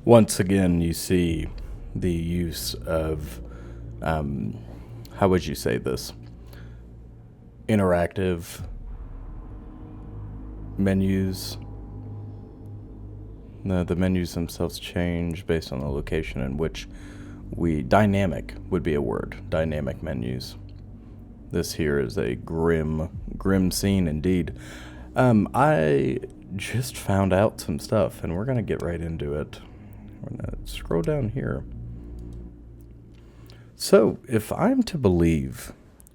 Once again, you see the use of, how would you say this? Interactive menus. No, the menus themselves change based on the location in which dynamic would be a word. Dynamic menus. This here is a grim scene indeed. I just found out some stuff, and we're gonna get right into it. We're gonna scroll down here. So, if I'm to believe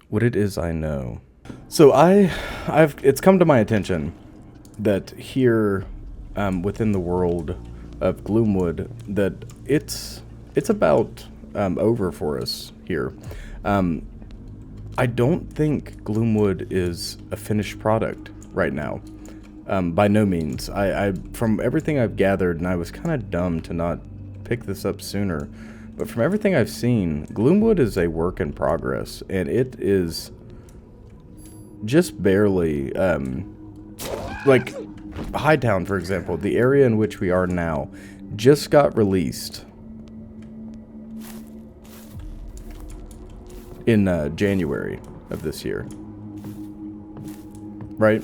what it is I know, so it's come to my attention that here, within the world of Gloomwood, that it's about over for us here. I don't think Gloomwood is a finished product right now. By no means. I from everything I've gathered, and I was kind of dumb to not pick this up sooner, but from everything I've seen, Gloomwood is a work in progress, and it is just barely, like Hightown, for example, the area in which we are now, just got released in January of this year, right?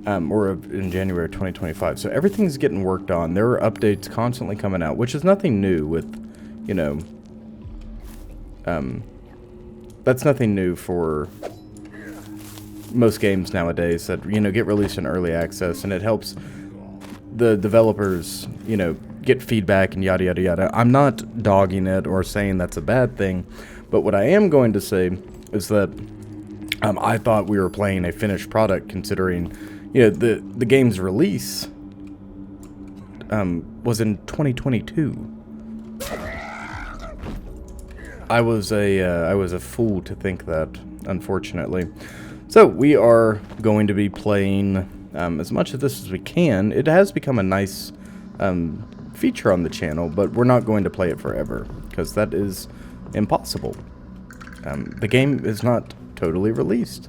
Or in January 2025. So everything's getting worked on. There are updates constantly coming out, which is nothing new with, you know, that's nothing new for most games nowadays that, you know, get released in early access, and it helps the developers, you know, get feedback and yada yada yada. I'm not dogging it or saying that's a bad thing, but what I am going to say is that I thought we were playing a finished product, considering, you know, the game's release was in 2022. I was a fool to think that, unfortunately. So we are going to be playing as much of this as we can. It has become a nice feature on the channel, but we're not going to play it forever, because that is impossible. The game is not totally released,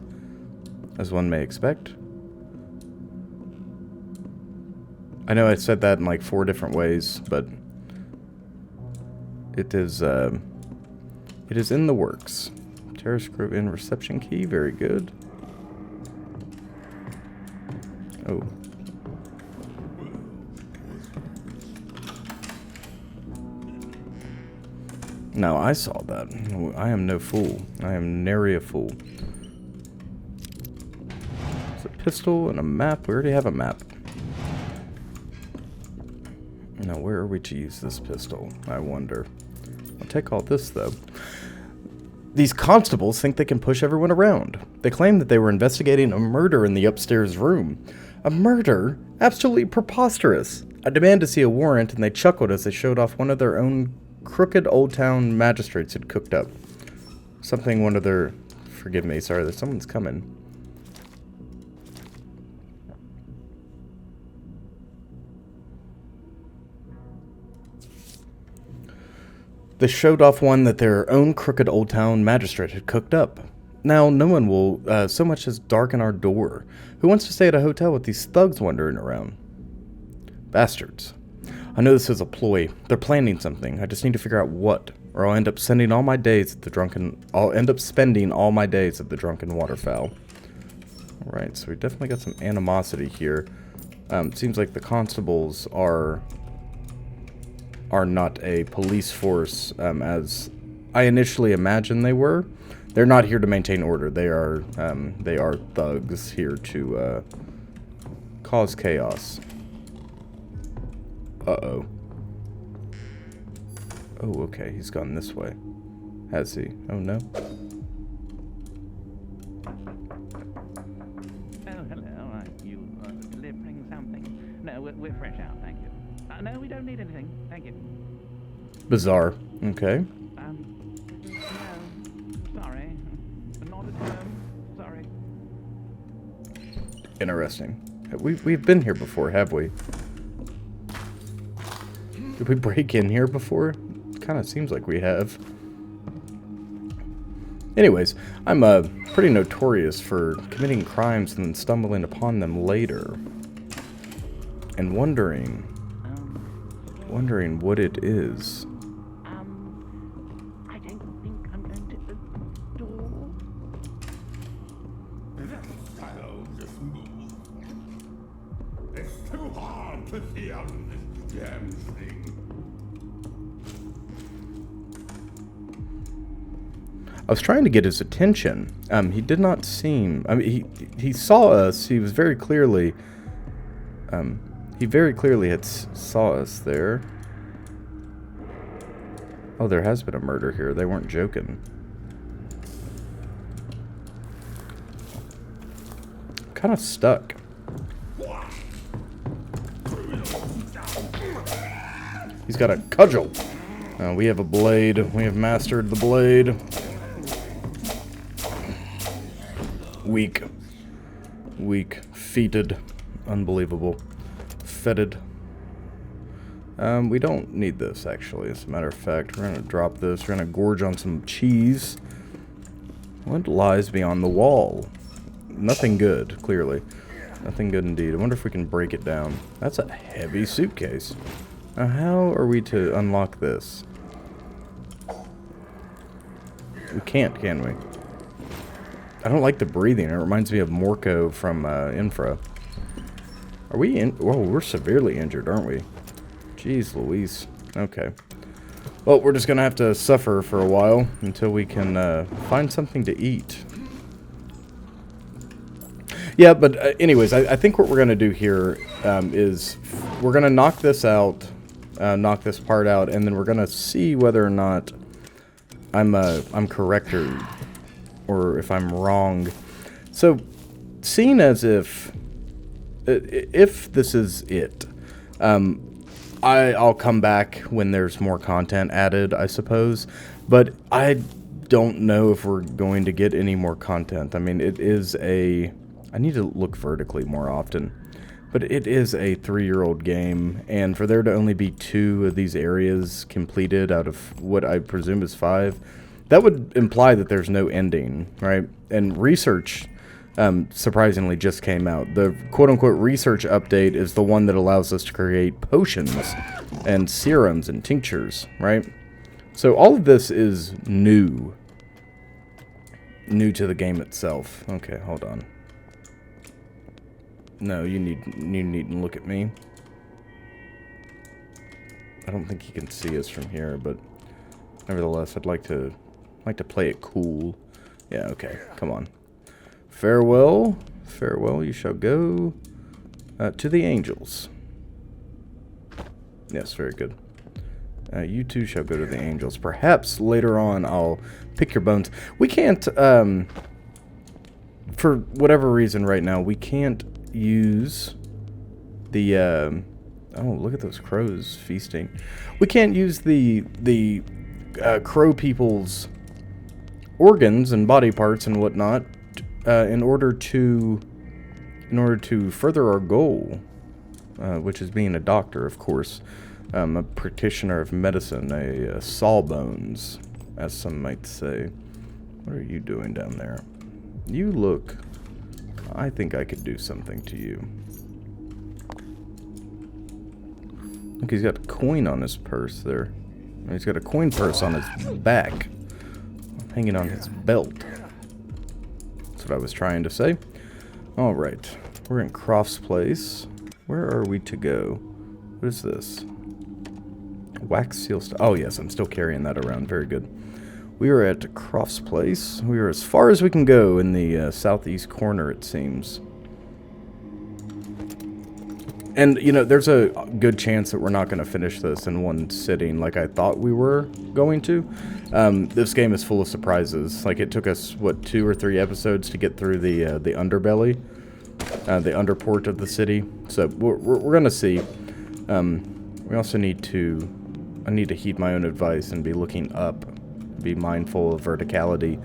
as one may expect. I know I said that in like 4 different ways, but it is in the works. Terrace Grove in reception key, very good. Oh. Now, I saw that. I am no fool. I am nary a fool. It's a pistol and a map. We already have a map. Now, where are we to use this pistol? I wonder. I'll take all this, though. These constables think they can push everyone around. They claim that they were investigating a murder in the upstairs room. A murder? Absolutely preposterous. I demand to see a warrant, and they chuckled as they showed off one of their own crooked Old Town magistrates had cooked up. Something one of their... Forgive me, sorry, someone's coming. They showed off one that their own crooked Old Town magistrate had cooked up. Now, no one will so much as darken our door. Who wants to stay at a hotel with these thugs wandering around? Bastards. I know this is a ploy. They're planning something. I just need to figure out what, or I'll end up spending all my days at the drunken waterfowl. Alright, so we definitely got some animosity here. Seems like the constables are not a police force as I initially imagined they were. They're not here to maintain order. They are thugs here to cause chaos. Uh-oh. Oh, okay. He's gone this way. Has he? Oh, no. Oh, hello. Are you delivering something? No, we're fresh out, thank you. No, we don't need anything. Thank you. Bizarre. Okay. No. Sorry. Not at home. Sorry. Interesting. We've been here before, have we? Did we break in here before? It kind of seems like we have. Anyways, I'm pretty notorious for committing crimes and then stumbling upon them later. And wondering wondering what it is. I don't think I'm going to the door. That fellow just moved. It's too hard to see out of this damn thing. I was trying to get his attention. He did not seem... I mean, he saw us. He was very clearly... he very clearly had saw us there. Oh, there has been a murder here. They weren't joking. I'm kind of stuck. He's got a cudgel. We have a blade. We have mastered the blade. Weak. Weak. Feated. Unbelievable. Fetid. We don't need this, actually. As a matter of fact, we're going to drop this. We're going to gorge on some cheese. What lies beyond the wall? Nothing good, clearly. Nothing good indeed. I wonder if we can break it down. That's a heavy suitcase. Now, how are we to unlock this? We can't, can we? I don't like the breathing. It reminds me of Morco from Infra. Are we in? Whoa, we're severely injured, aren't we? Jeez Louise. Okay. Well, we're just going to have to suffer for a while until we can find something to eat. Yeah, but anyways, I think what we're going to do here is we're going to knock this out, knock this part out, and then we're going to see whether or not I'm correct or if I'm wrong. So, seeing as if this is it, I'll come back when there's more content added, I suppose. But I don't know if we're going to get any more content. I mean, it is a... I need to look vertically more often. But it is a 3-year-old game, and for there to only be 2 of these areas completed out of what I presume is 5, that would imply that there's no ending, right? And research, surprisingly, just came out. The quote-unquote research update is the one that allows us to create potions and serums and tinctures, right? So all of this is new. New to the game itself. Okay, hold on. No, you needn't look at me. I don't think he can see us from here, but nevertheless, I'd like to play it cool. Yeah, okay, come on. Farewell, farewell, you shall go to the angels. Yes, very good. You too shall go to the angels. Perhaps later on I'll pick your bones. We can't, for whatever reason right now, we can't use the, oh, look at those crows feasting. We can't use the crow people's organs and body parts and whatnot in order to further our goal, which is being a doctor, of course, a practitioner of medicine, a sawbones, as some might say. What are you doing down there? You look... I think I could do something to you. Look, he's got a coin on his purse there. He's got a coin purse on his back, hanging on his belt. That's what I was trying to say. Alright, we're in Croft's place. Where are we to go? What is this? Wax seal stuff. Oh yes, I'm still carrying that around. Very good. We are at Croft's place. We are as far as we can go in the southeast corner, it seems. And, you know, there's a good chance that we're not going to finish this in one sitting like I thought we were going to. This game is full of surprises. Like, it took us, what, 2 or 3 episodes to get through the underbelly, the underport of the city. So, we're going to see. We also need to... I need to heed my own advice and be looking up. Be mindful of verticality.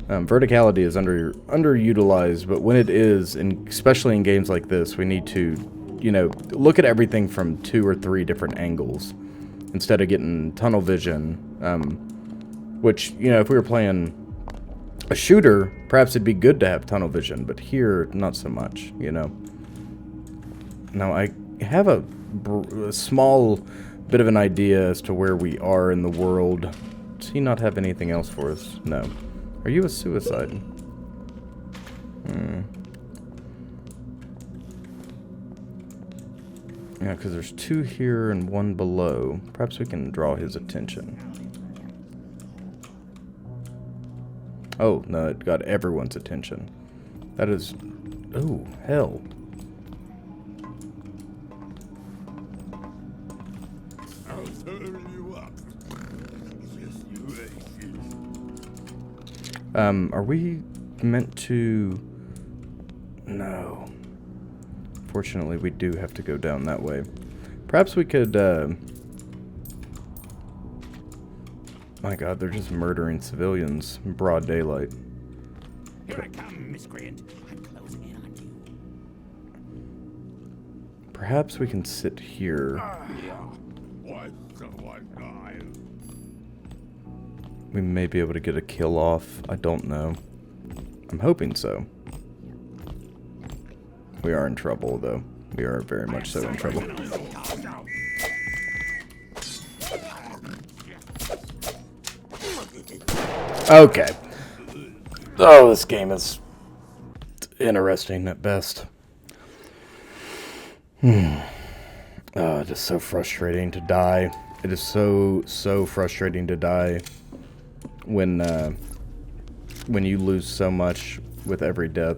Verticality is underutilized, but when it is, and especially in games like this, we need to, you know, look at everything from 2 or 3 different angles instead of getting tunnel vision. Which, you know, if we were playing a shooter, perhaps it'd be good to have tunnel vision, but here, not so much, you know. Now, I have a small bit of an idea as to where we are in the world. Does he not have anything else for us? No. Are you a suicide? Yeah, because there's 2 here and 1 below. Perhaps we can draw his attention. Oh, no, it got everyone's attention. That is... Oh, hell. I'll turn you up. Just you wait. Are we meant to... No. Fortunately, we do have to go down that way. Perhaps we could, My god, they're just murdering civilians in broad daylight. Here I come, miscreant. I'm closing in on you. Perhaps we can sit here. Yeah. Why someone die? We may be able to get a kill off. I don't know. I'm hoping so. We are in trouble, though. We are very much so in trouble. Okay. Oh, this game is interesting at best. Oh, it is so frustrating to die. It is so frustrating to die when you lose so much with every death.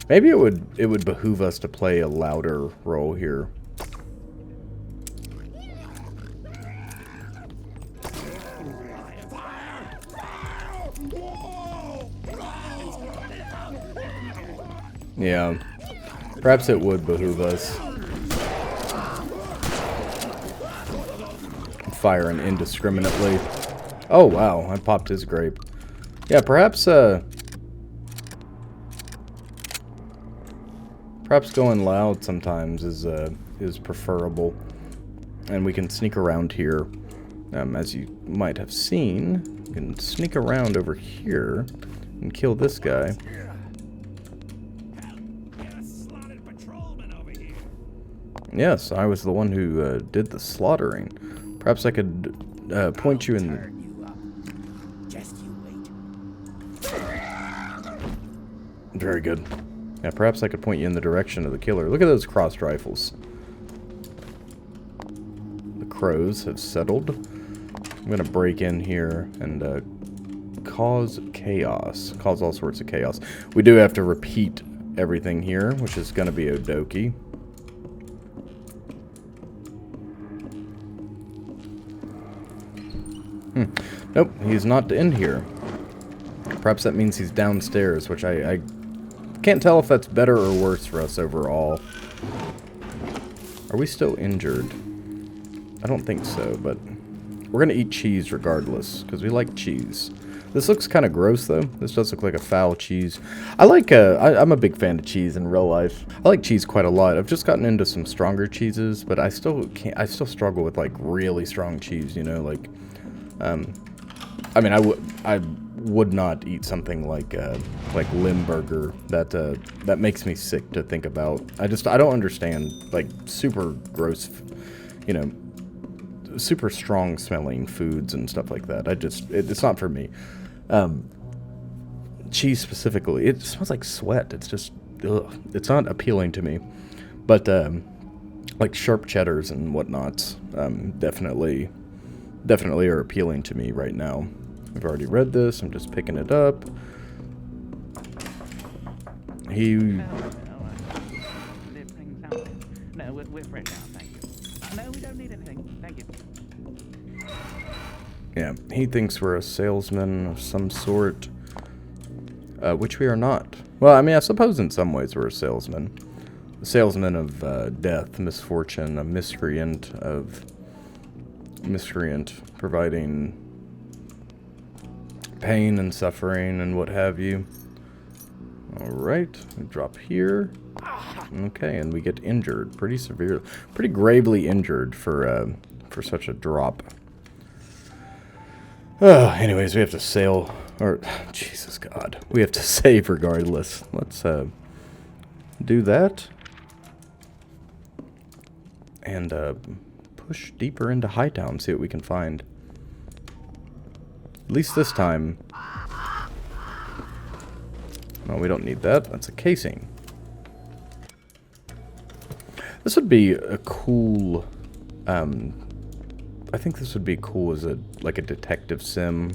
Maybe it would behoove us to play a louder role here. Yeah. Perhaps it would behoove us. Firing indiscriminately. Oh wow, I popped his grape. Yeah, perhaps going loud sometimes is preferable, and we can sneak around here. As you might have seen, we can sneak around over here and kill this guy. Yes, I was the one who did the slaughtering. Perhaps I could point you in the... Just you wait. Very good. Yeah, perhaps I could point you in the direction of the killer. Look at those crossed rifles. The crows have settled. I'm going to break in here and cause chaos. Cause all sorts of chaos. We do have to repeat everything here, which is going to be Odoki. Nope, he's not in here. Perhaps that means he's downstairs, which I can't tell if that's better or worse for us overall. Are we still injured? I don't think so, but we're going to eat cheese regardless, because we like cheese. This looks kind of gross, though. This does look like a foul cheese. I like, I'm a big fan of cheese in real life. I like cheese quite a lot. I've just gotten into some stronger cheeses, but I still struggle with, like, really strong cheese, you know, like... I mean, I would not eat something like Limburger. That makes me sick to think about. I don't understand, like, super gross, you know, super strong smelling foods and stuff like that. It's not for me. Cheese specifically, it smells like sweat. It's just, ugh. It's not appealing to me. But, like sharp cheddars and whatnots, definitely are appealing to me right now. I've already read this. I'm just picking it up. No, we're fresh out, thank you. No, we don't need anything, thank you. Yeah, he thinks we're a salesman of some sort, which we are not. Well, I mean, I suppose in some ways we're a salesman. A salesman of death, misfortune, a miscreant providing pain and suffering and what have you. Alright, we drop here. Okay, and we get injured pretty severely, pretty gravely injured for such a drop. Anyways, we have to sail, or Jesus God, we have to save regardless. Let's do that and push deeper into Hightown, see what we can find. At least this time. No, we don't need that. That's a casing. This would be a cool... I think this would be cool as a like a detective sim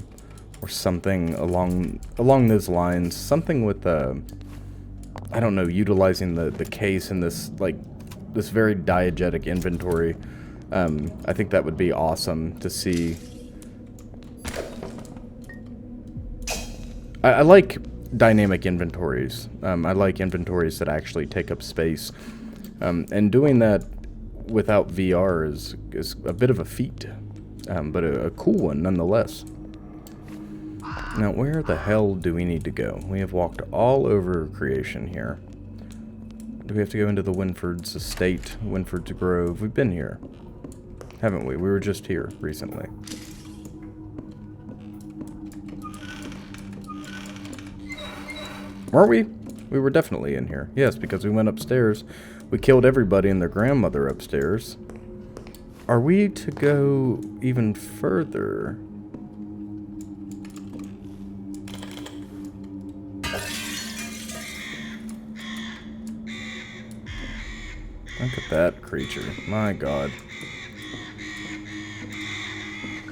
or something along those lines. Something with I don't know, utilizing the case and this this very diegetic inventory. I think that would be awesome to see. I like dynamic inventories. I like inventories that actually take up space. And doing that without VR is a bit of a feat, but a cool one nonetheless. Now, where the hell do we need to go? We have walked all over creation here. Do we have to go into the Winford's estate, Winford's Grove? We've been here, haven't we? We were just here recently. Weren't we? We were definitely in here. Yes, because we went upstairs. We killed everybody and their grandmother upstairs. Are we to go even further? Look at that creature. My God.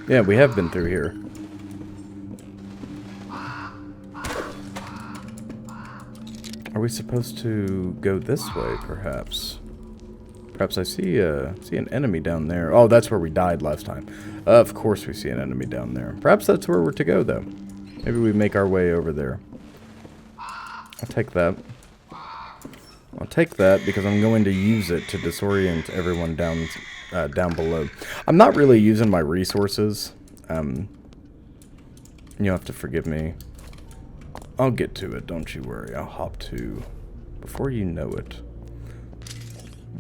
Yeah, we have been through here. Are we supposed to go this way, perhaps? Perhaps I see an enemy down there. Oh, that's where we died last time. Of course we see an enemy down there. Perhaps that's where we're to go, though. Maybe we make our way over there. I'll take that. I'll take that because I'm going to use it to disorient everyone down below. I'm not really using my resources. You'll have to forgive me. I'll get to it, don't you worry. I'll hop to before you know it.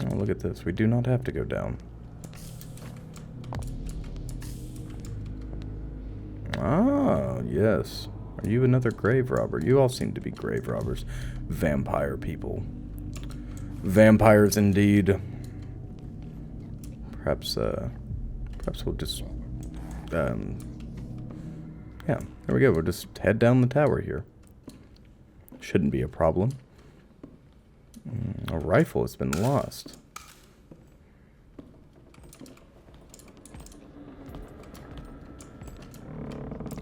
Oh, look at this. We do not have to go down. Ah, yes. Are you another grave robber? You all seem to be grave robbers. Vampire people. Vampires indeed. Perhaps we'll just yeah, there we go. We'll just head down the tower here. Shouldn't be a problem. A rifle has been lost.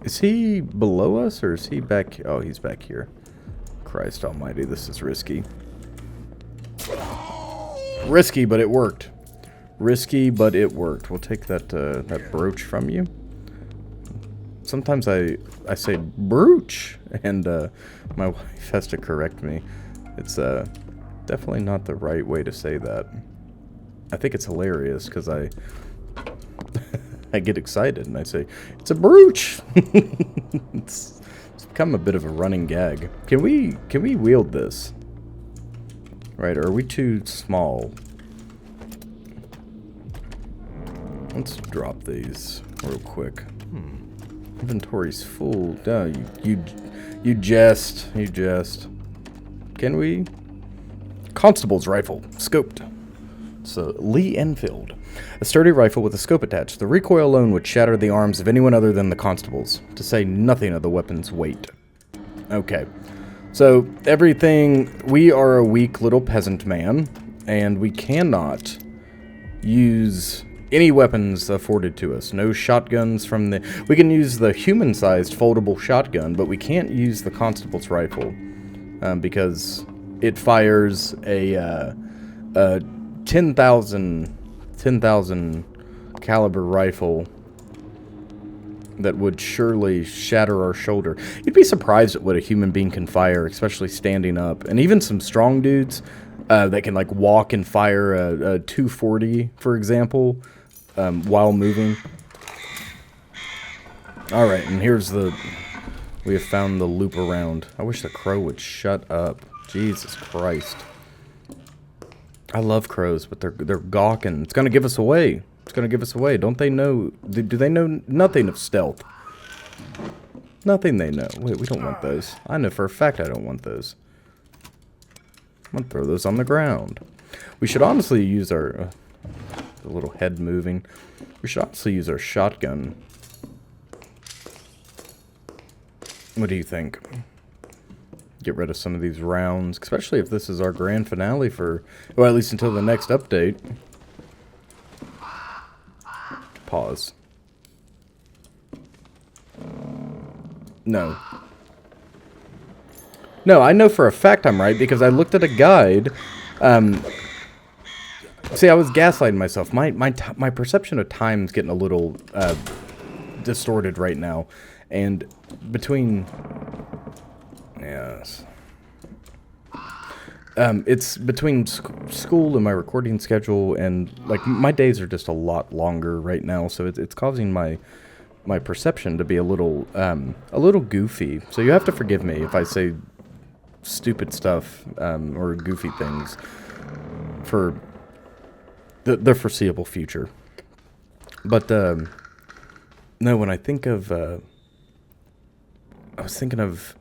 Is he below us or is he back? Oh, he's back here. Christ almighty, this is risky. Risky, but it worked. Risky, but it worked. We'll take that that brooch from you. Sometimes I say brooch, and my wife has to correct me. It's definitely not the right way to say that. I think it's hilarious because I get excited and I say it's a brooch. it's become a bit of a running gag. Can we wield this? Right? Or are we too small? Let's drop these real quick. Inventory's full. No, you jest. You jest. Can we? Constable's rifle. Scoped. So, Lee Enfield. A sturdy rifle with a scope attached. The recoil alone would shatter the arms of anyone other than the constables, to say nothing of the weapon's weight. Okay. So, everything... We are a weak little peasant man, and we cannot use any weapons afforded to us. No shotguns from the... We can use the human-sized foldable shotgun, but we can't use the constable's rifle, because it fires a 10,000 caliber rifle that would surely shatter our shoulder. You'd be surprised at what a human being can fire, especially standing up. And even some strong dudes that can like walk and fire a 240, for example, while moving. Alright, and here's the... We have found the loop around. I wish the crow would shut up. Jesus Christ. I love crows, but they're gawking. It's gonna give us away. It's gonna give us away. Don't they know? Do they know nothing of stealth? Nothing they know. Wait, we don't want those. I know for a fact I don't want those. I'm gonna throw those on the ground. We should honestly use our... The little head moving. We should also use our shotgun. What do you think? Get rid of some of these rounds, especially if this is our grand finale for, well, at least until the next update. Pause. No. No, I know for a fact I'm right because I looked at a guide. See, I was gaslighting myself. My perception of time's getting a little distorted right now. And between... Yes. It's between school and my recording schedule, and like my days are just a lot longer right now, so it's causing my perception to be a little goofy. So you have to forgive me if I say stupid stuff or goofy things for the foreseeable future. But no, when I think of I was thinking of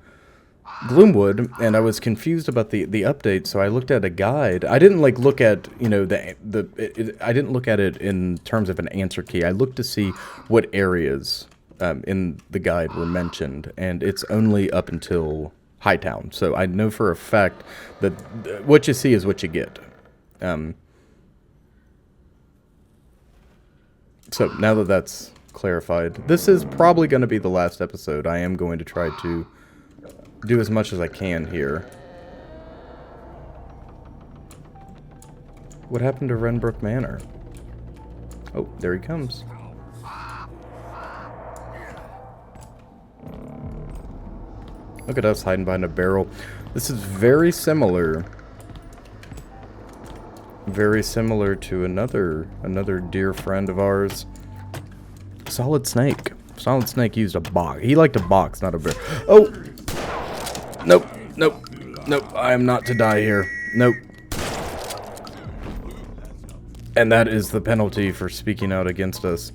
Gloomwood, and I was confused about the update, so I looked at a guide. I didn't like look at, you know, I didn't look at it in terms of an answer key. I looked to see what areas in the guide were mentioned, and it's only up until Hightown. So I know for a fact that what you see is what you get. So now that that's clarified, this is probably going to be the last episode. I am going to try to do as much as I can here. What happened to Renbrook Manor? Oh, there he comes. Look at us hiding behind a barrel. This is very similar to another dear friend of ours, Solid Snake. Solid Snake used a box. He liked a box, not a barrel. Oh! Nope, nope, nope. I am not to die here. Nope. And that is the penalty for speaking out against us.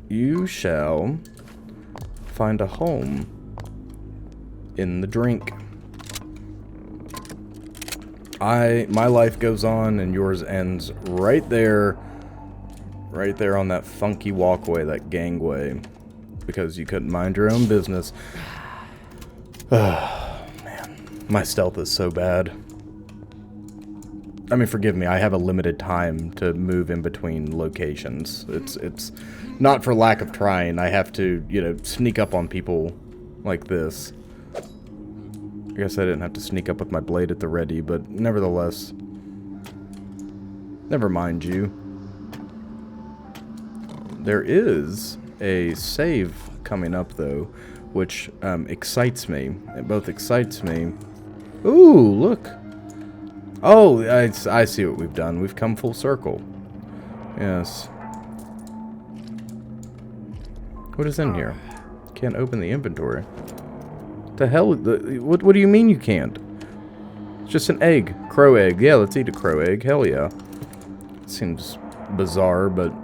You shall find a home in the drink. My life goes on and yours ends right there on that funky walkway, that gangway, because you couldn't mind your own business. Oh, man. My stealth is so bad. I mean, forgive me, I have a limited time to move in between locations. It's not for lack of trying. I have to, you know, sneak up on people like this. I guess I didn't have to sneak up with my blade at the ready, but nevertheless. Never mind you. There is a save coming up, though, which excites me. It both excites me. Ooh, look. Oh, I see what we've done. We've come full circle. Yes. What is in here? Can't open the inventory. The hell? What do you mean you can't? It's just an egg. Crow egg. Yeah, let's eat a crow egg. Hell yeah. Seems bizarre, but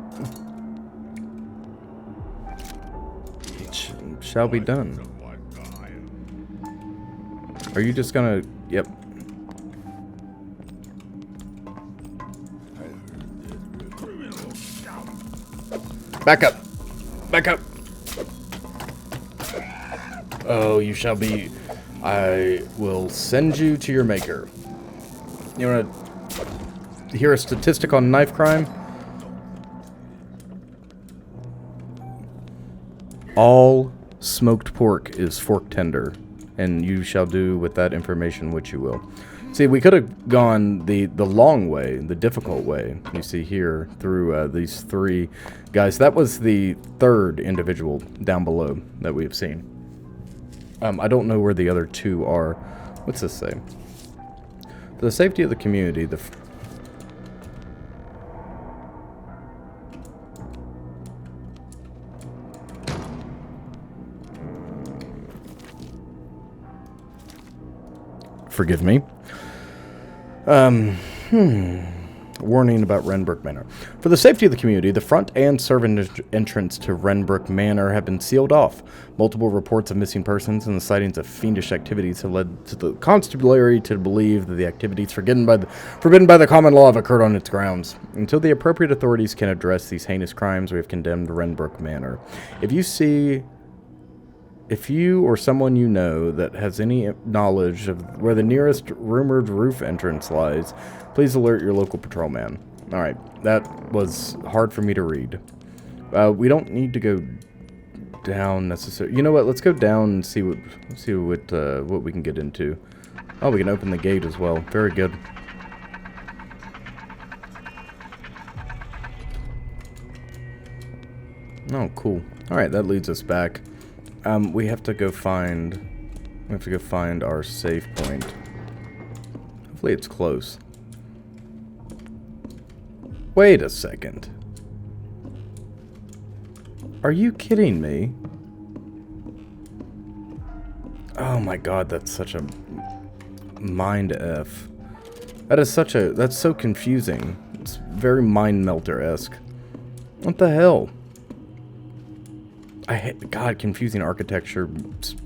it shall be done. Are you just gonna... Yep. Back up. Back up. Oh, you shall be... I will send you to your maker. You want to hear a statistic on knife crime? All smoked pork is fork tender, and you shall do with that information what you will. See, we could have gone the long way, the difficult way, you see here, through these three guys. That was the third individual down below that we have seen. I don't know where the other two are. What's this say? For the safety of the community, forgive me. Warning about Renbrook Manor. For the safety of the community, the front and servant entrance to Renbrook Manor have been sealed off. Multiple reports of missing persons and the sightings of fiendish activities have led to the constabulary to believe that the activities forbidden by the common law have occurred on its grounds. Until the appropriate authorities can address these heinous crimes, we have condemned Renbrook Manor. If you or someone you know that has any knowledge of where the nearest rumored roof entrance lies, please alert your local patrolman. Alright, that was hard for me to read. We don't need to go down necessarily. You know what? Let's go down and see what we can get into. Oh, we can open the gate as well. Very good. Oh, cool. Alright, that leads us back. We have to go find our save point. Hopefully it's close. Wait a second. Are you kidding me? Oh my god, that's such a mind F. That's so confusing. It's very Mind Melter-esque. What the hell? God, confusing architecture,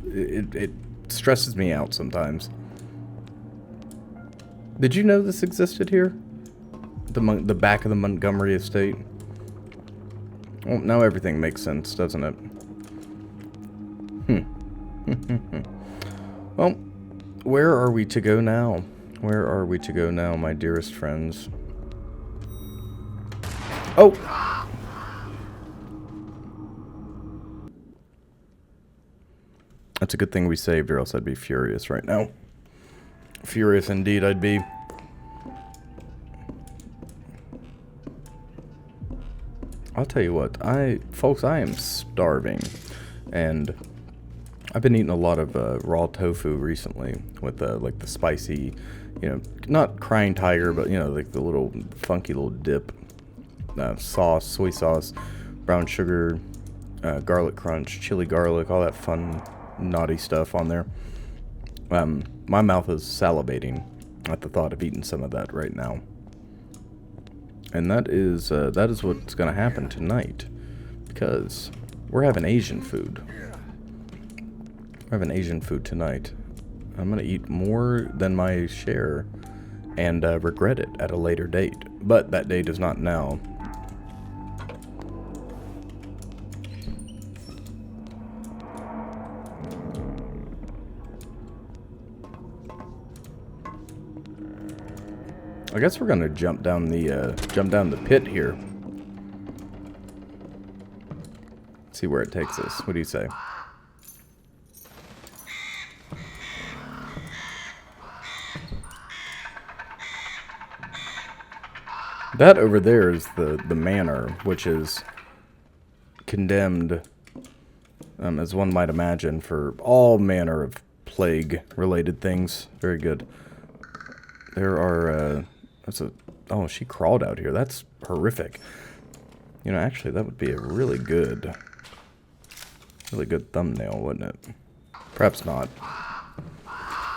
it stresses me out sometimes. Did you know this existed here? The back of the Montgomery estate? Well, now everything makes sense, doesn't it? Well, where are we to go now? Where are we to go now, my dearest friends? Oh! That's a good thing we saved, or else I'd be furious right now. Furious indeed I'd be. I'll tell you what, folks, I am starving. And I've been eating a lot of raw tofu recently with like the spicy, you know, not crying tiger, but you know, like the little funky little dip sauce, soy sauce, brown sugar, garlic crunch, chili garlic, all that fun naughty stuff on there. My mouth is salivating at the thought of eating some of that right now. And that is what's going to happen tonight, because we're having Asian food. We're having Asian food tonight. I'm going to eat more than my share and regret it at a later date. But that date is not now. I guess we're gonna jump down the pit here. See where it takes us. What do you say? That over there is the manor, which is condemned, as one might imagine, for all manner of plague-related things. Very good. There are, oh, she crawled out here. That's horrific. You know, actually, that would be a really good thumbnail, wouldn't it? Perhaps not.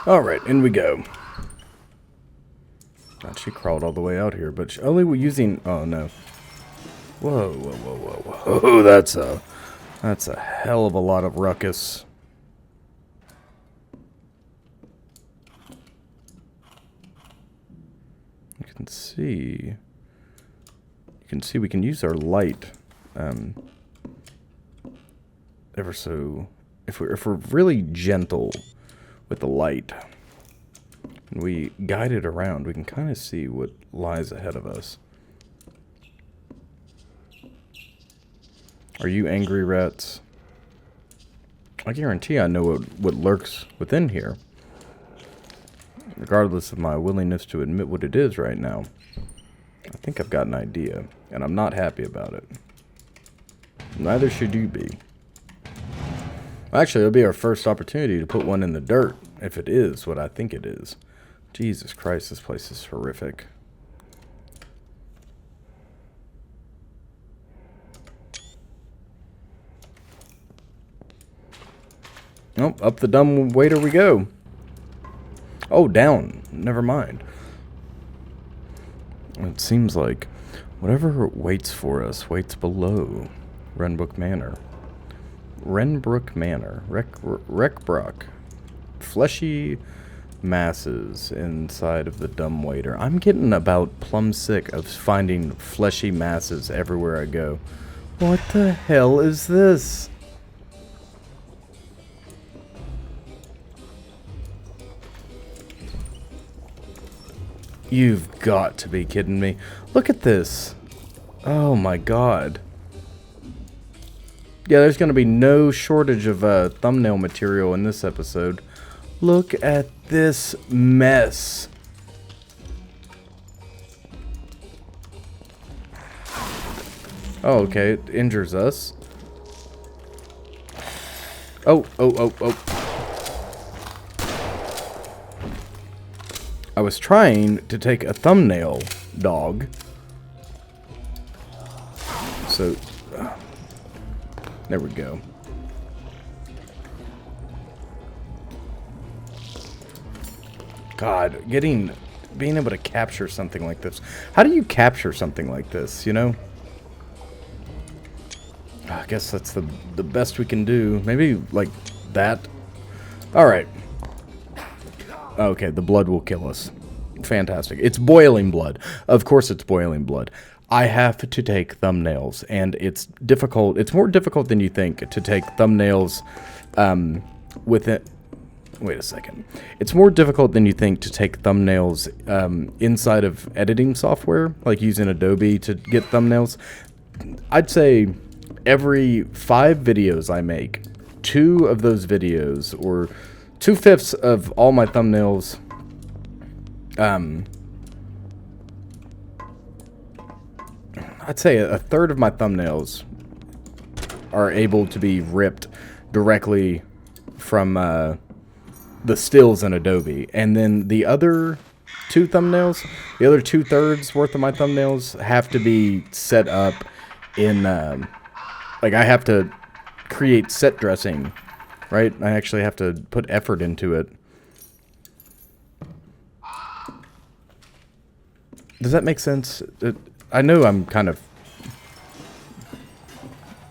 Alright, in we go. God, she crawled all the way out here, but only using, oh no. Whoa, whoa, whoa, whoa, whoa. That's a hell of a lot of ruckus. You can see we can use our light ever so, if we're really gentle with the light and we guide it around, we can kind of see what lies ahead of us. Are you angry rats? I guarantee I know what lurks within here, regardless of my willingness to admit what it is right now. I think I've got an idea, and I'm not happy about it. Neither should you be. Actually, it'll be our first opportunity to put one in the dirt, if it is what I think it is. Jesus Christ, this place is horrific. Nope, up the dumb waiter we go. Oh, down. Never mind. It seems like whatever waits for us waits below Renbrook Manor. Renbrook Manor. Reckbrock. Fleshy masses inside of the dumbwaiter. I'm getting about plumb sick of finding fleshy masses everywhere I go. What the hell is this? You've got to be kidding me. Look at this. Oh my god. Yeah, there's going to be no shortage of thumbnail material in this episode. Look at this mess. Oh, okay. It injures us. Oh. I was trying to take a thumbnail dog. So, there we go. God, being able to capture something like this. How do you capture something like this, you know? I guess that's the best we can do. Maybe like that. Alright. Okay, the blood will kill us. Fantastic. It's boiling blood. Of course it's boiling blood. I have to take thumbnails, and it's difficult. It's more difficult than you think to take thumbnails with it. Wait a second. It's more difficult than you think to take thumbnails inside of editing software, like using Adobe to get thumbnails. I'd say every 5 videos I make, 2 of those videos, or 2/5 of all my thumbnails, I'd say a third of my thumbnails are able to be ripped directly from the stills in Adobe. And then the other 2 thumbnails, the other 2/3 worth of my thumbnails have to be set up in, like I have to create set dressing, right? I actually have to put effort into it. Does that make sense? I know I'm kind of...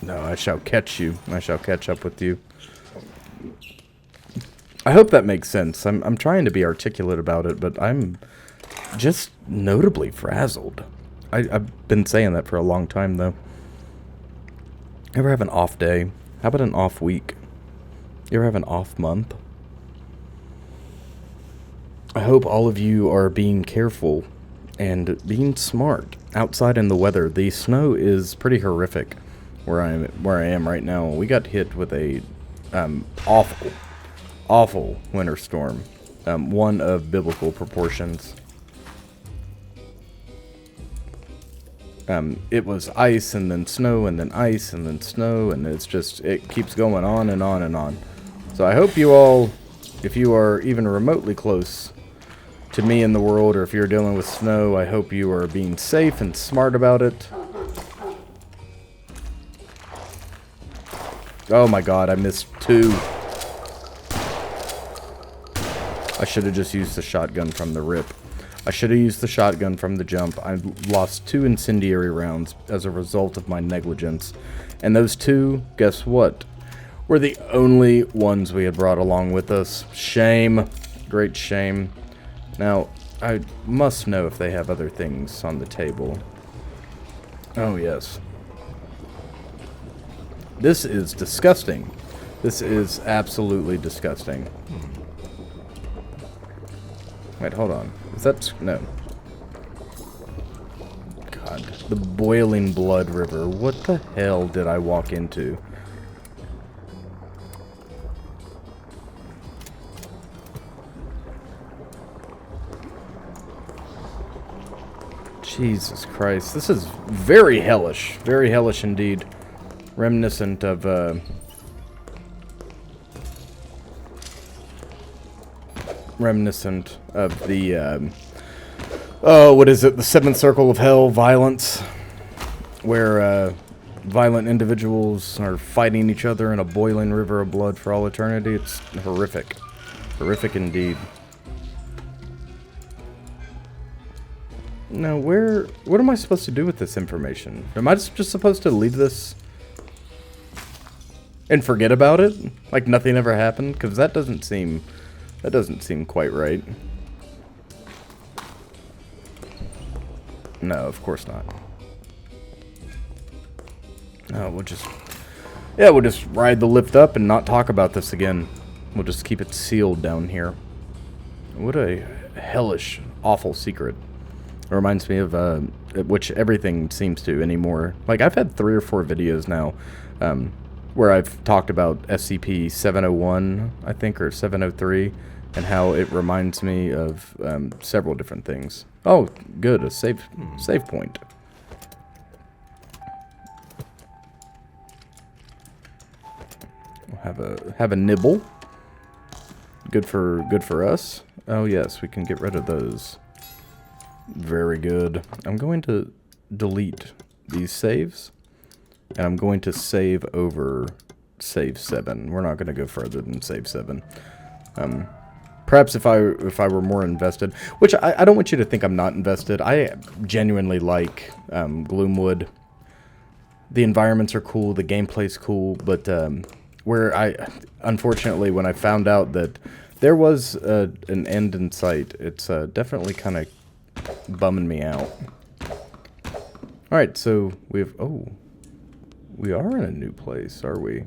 No, I shall catch you. I shall catch up with you. I hope that makes sense. I'm trying to be articulate about it, but I'm just notably frazzled. I've been saying that for a long time, though. Ever have an off day? How about an off week? You ever have an off month? I hope all of you are being careful and being smart outside in the weather. The snow is pretty horrific where I am right now. We got hit with a awful winter storm, one of biblical proportions. It was ice and then snow and then ice and then snow, and it keeps going on and on and on. So I hope you all, if you are even remotely close to me in the world, or if you're dealing with snow, I hope you are being safe and smart about it. Oh my god, I missed 2. I should have just used the shotgun from the rip. I should have used the shotgun from the jump. I lost 2 incendiary rounds as a result of my negligence. And those 2, guess what? Were the only ones we had brought along with us. Shame. Great shame. Now, I must know if they have other things on the table. Oh, yes. This is disgusting. This is absolutely disgusting. Wait, hold on. Is that... No. God. The boiling blood river. What the hell did I walk into? Jesus Christ. This is very hellish. Very hellish indeed. Reminiscent of, reminiscent of the, oh, what is it? The 7th Circle of Hell violence. Where, violent individuals are fighting each other in a boiling river of blood for all eternity. It's horrific. Horrific indeed. Now, what am I supposed to do with this information? Am I just supposed to leave this and forget about it? Like nothing ever happened? Because that doesn't seem quite right. No, of course not. No, we'll just ride the lift up and not talk about this again. We'll just keep it sealed down here. What a hellish, awful secret. It reminds me of, which everything seems to anymore. Like, I've had 3 or 4 videos now, where I've talked about SCP-701, I think, or 703, and how it reminds me of, several different things. Oh, good, a save point. We'll have a nibble. Good for us. Oh yes, we can get rid of those. Very good. I'm going to delete these saves, and I'm going to save over save 7. We're not going to go further than save 7. Perhaps if I were more invested, which I don't want you to think I'm not invested. I genuinely like Gloomwood. The environments are cool, the gameplay's cool, but unfortunately, when I found out that there was an end in sight, it's definitely kind of bumming me out. Alright, so we are in a new place, are we?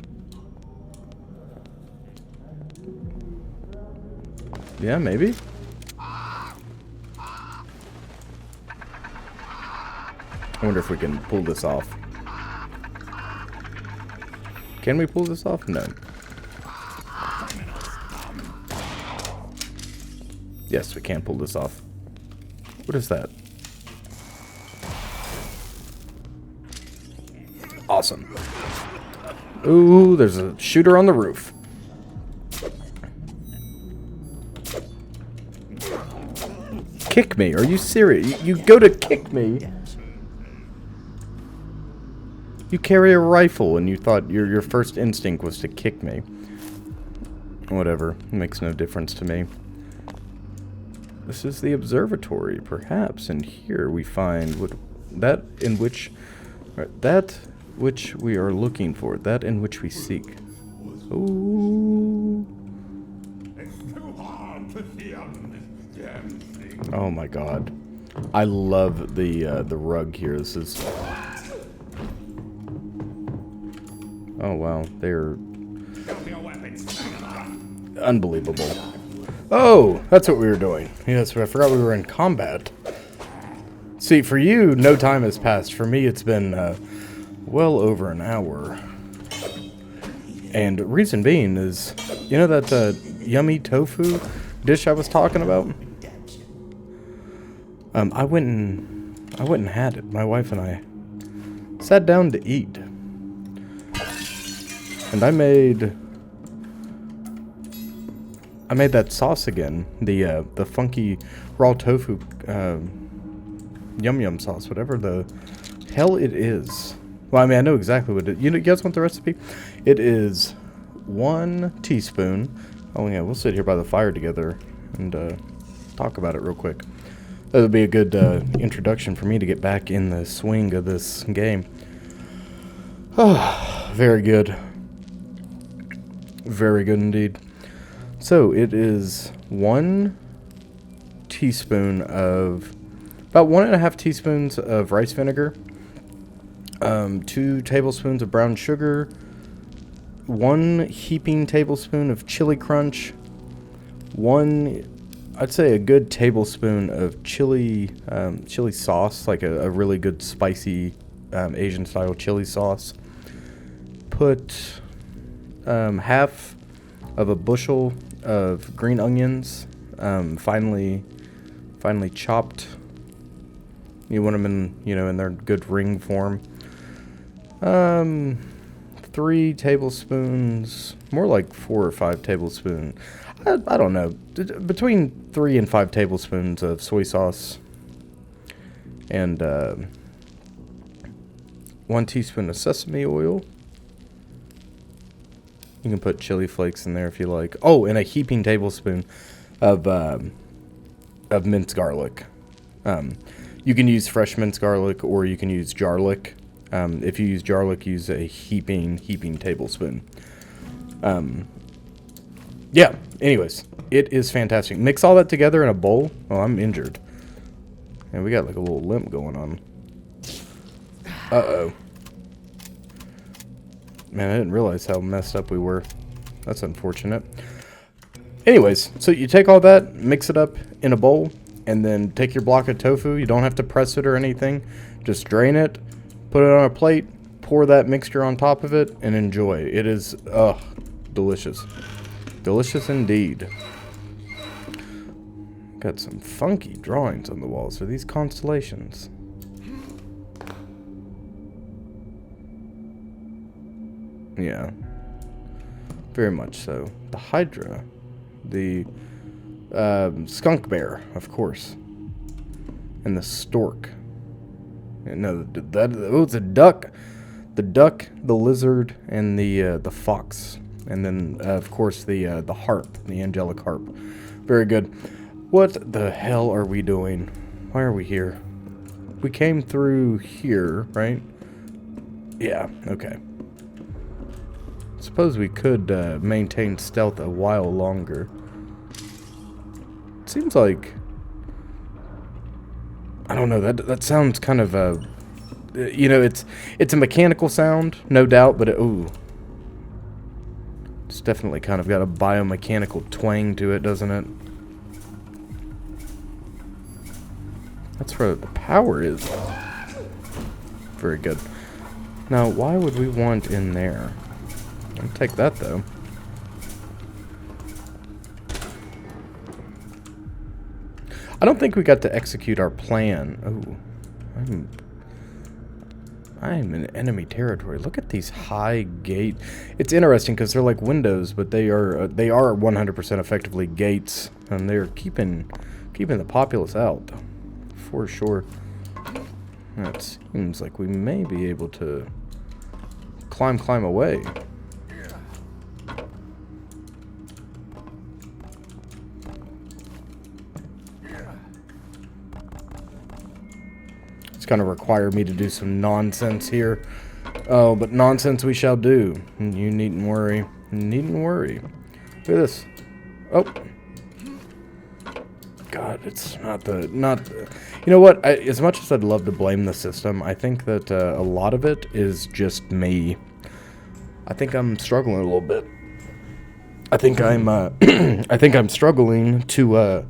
Yeah, maybe? I wonder if we can pull this off. Can we pull this off? No. Yes, we can pull this off. What is that? Awesome. Ooh, there's a shooter on the roof. Kick me? Are you serious? You go to kick me? You carry a rifle and you thought your first instinct was to kick me. Whatever. It makes no difference to me. This is the observatory, perhaps, and here we find that which we are looking for, that in which we seek. Ooh. It's too hard to see on this damn thing. Oh my god. I love the rug here. This is... Oh wow, they're unbelievable. Oh, that's what we were doing. Yes, I forgot we were in combat. See, for you, no time has passed. For me, it's been well over an hour. And reason being is, you know that yummy tofu dish I was talking about? I went and had it. My wife and I sat down to eat. And I made that sauce again, the funky raw tofu yum yum sauce, whatever the hell it is. Well, I mean, I know exactly what it is. You guys want the recipe? It is 1 teaspoon. Oh yeah, we'll sit here by the fire together and talk about it real quick. That'll be a good introduction for me to get back in the swing of this game. Oh, very good. Very good indeed. So it is 1 teaspoon of, about 1.5 teaspoons of rice vinegar, 2 tablespoons of brown sugar, 1 heaping tablespoon of chili crunch, I'd say a good tablespoon of chili sauce, like a really good spicy Asian style chili sauce. Put half of a bushel of green onions, finely chopped. You want them in their good ring form. 3 tablespoons, more like 4 or 5 tablespoons. I don't know, between 3 and 5 tablespoons of soy sauce, and 1 teaspoon of sesame oil. You can put chili flakes in there if you like. Oh, and a heaping tablespoon of minced garlic. You You can use fresh minced garlic, or you can use jarlic. If you use jarlic, use a heaping tablespoon. Yeah, anyways, it is fantastic. Mix all that together in a bowl. Oh, I'm injured. And we got like a little limp going on. Uh-oh. Man, I didn't realize how messed up we were. That's unfortunate. Anyways, so you take all that, mix it up in a bowl, and then take your block of tofu. You don't have to press it or anything. Just drain it, put it on a plate, pour that mixture on top of it, and enjoy. It is, delicious. Delicious indeed. Got some funky drawings on the walls. Are these constellations? Yeah. Very much so. The Hydra. The skunk bear, of course. And the stork. No, it's a duck. The duck, the lizard, and the fox. And then, of course, the harp, the angelic harp. Very good. What the hell are we doing? Why are we here? We came through here, right? Yeah, okay. Suppose we could maintain stealth a while longer. It seems like... I don't know, that sounds kind of you know, it's a mechanical sound, no doubt, but ooh. It's definitely kind of got a biomechanical twang to it, doesn't it? That's where the power is. Very good. Now, why would we want in there? I'll take that, though. I don't think we got to execute our plan. Oh, I'm in enemy territory. Look at these high gate. It's interesting because they're like windows, but they are 100% effectively gates, and they're keeping the populace out for sure. It seems like we may be able to climb away. Going to require me to do some nonsense here. Oh, but nonsense we shall do. You needn't worry. You needn't worry. Look at this. Oh. God, it's not the... You know what? As much as I'd love to blame the system, I think that a lot of it is just me. I think I'm struggling a little bit. I think I'm... I think I'm struggling to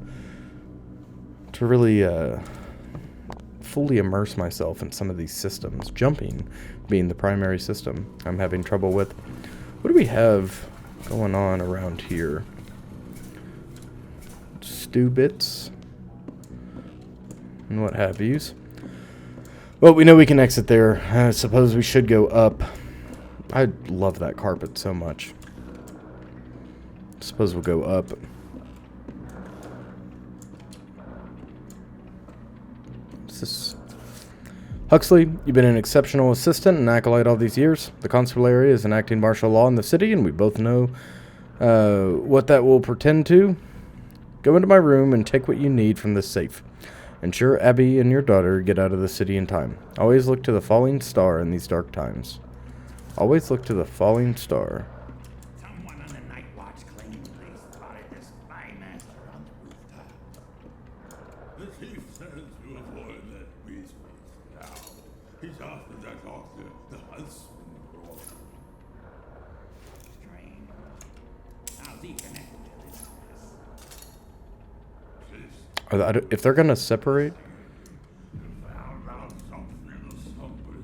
really... fully immerse myself in some of these systems. Jumping being the primary system I'm having trouble with. What do we have going on around here? Stew bits and what have yous. Well, we know we can exit there. I suppose we should go up. I love that carpet so much. Suppose we'll go up. This? Huxley, you've been an exceptional assistant and acolyte all these years. The constabulary is enacting martial law in the city, and we both know what that will portend to. Go into my room and take what you need from this safe. Ensure Abby and your daughter get out of the city in time. Always look to the falling star in these dark times. Always look to the falling star. Someone on the night watch claimed they spotted the spy master on the rooftop. The chief says to avoid that business now. He's after that doctor, the husband brought. Strange. How's he connected to this mess? If they're gonna separate, Found out something or somebody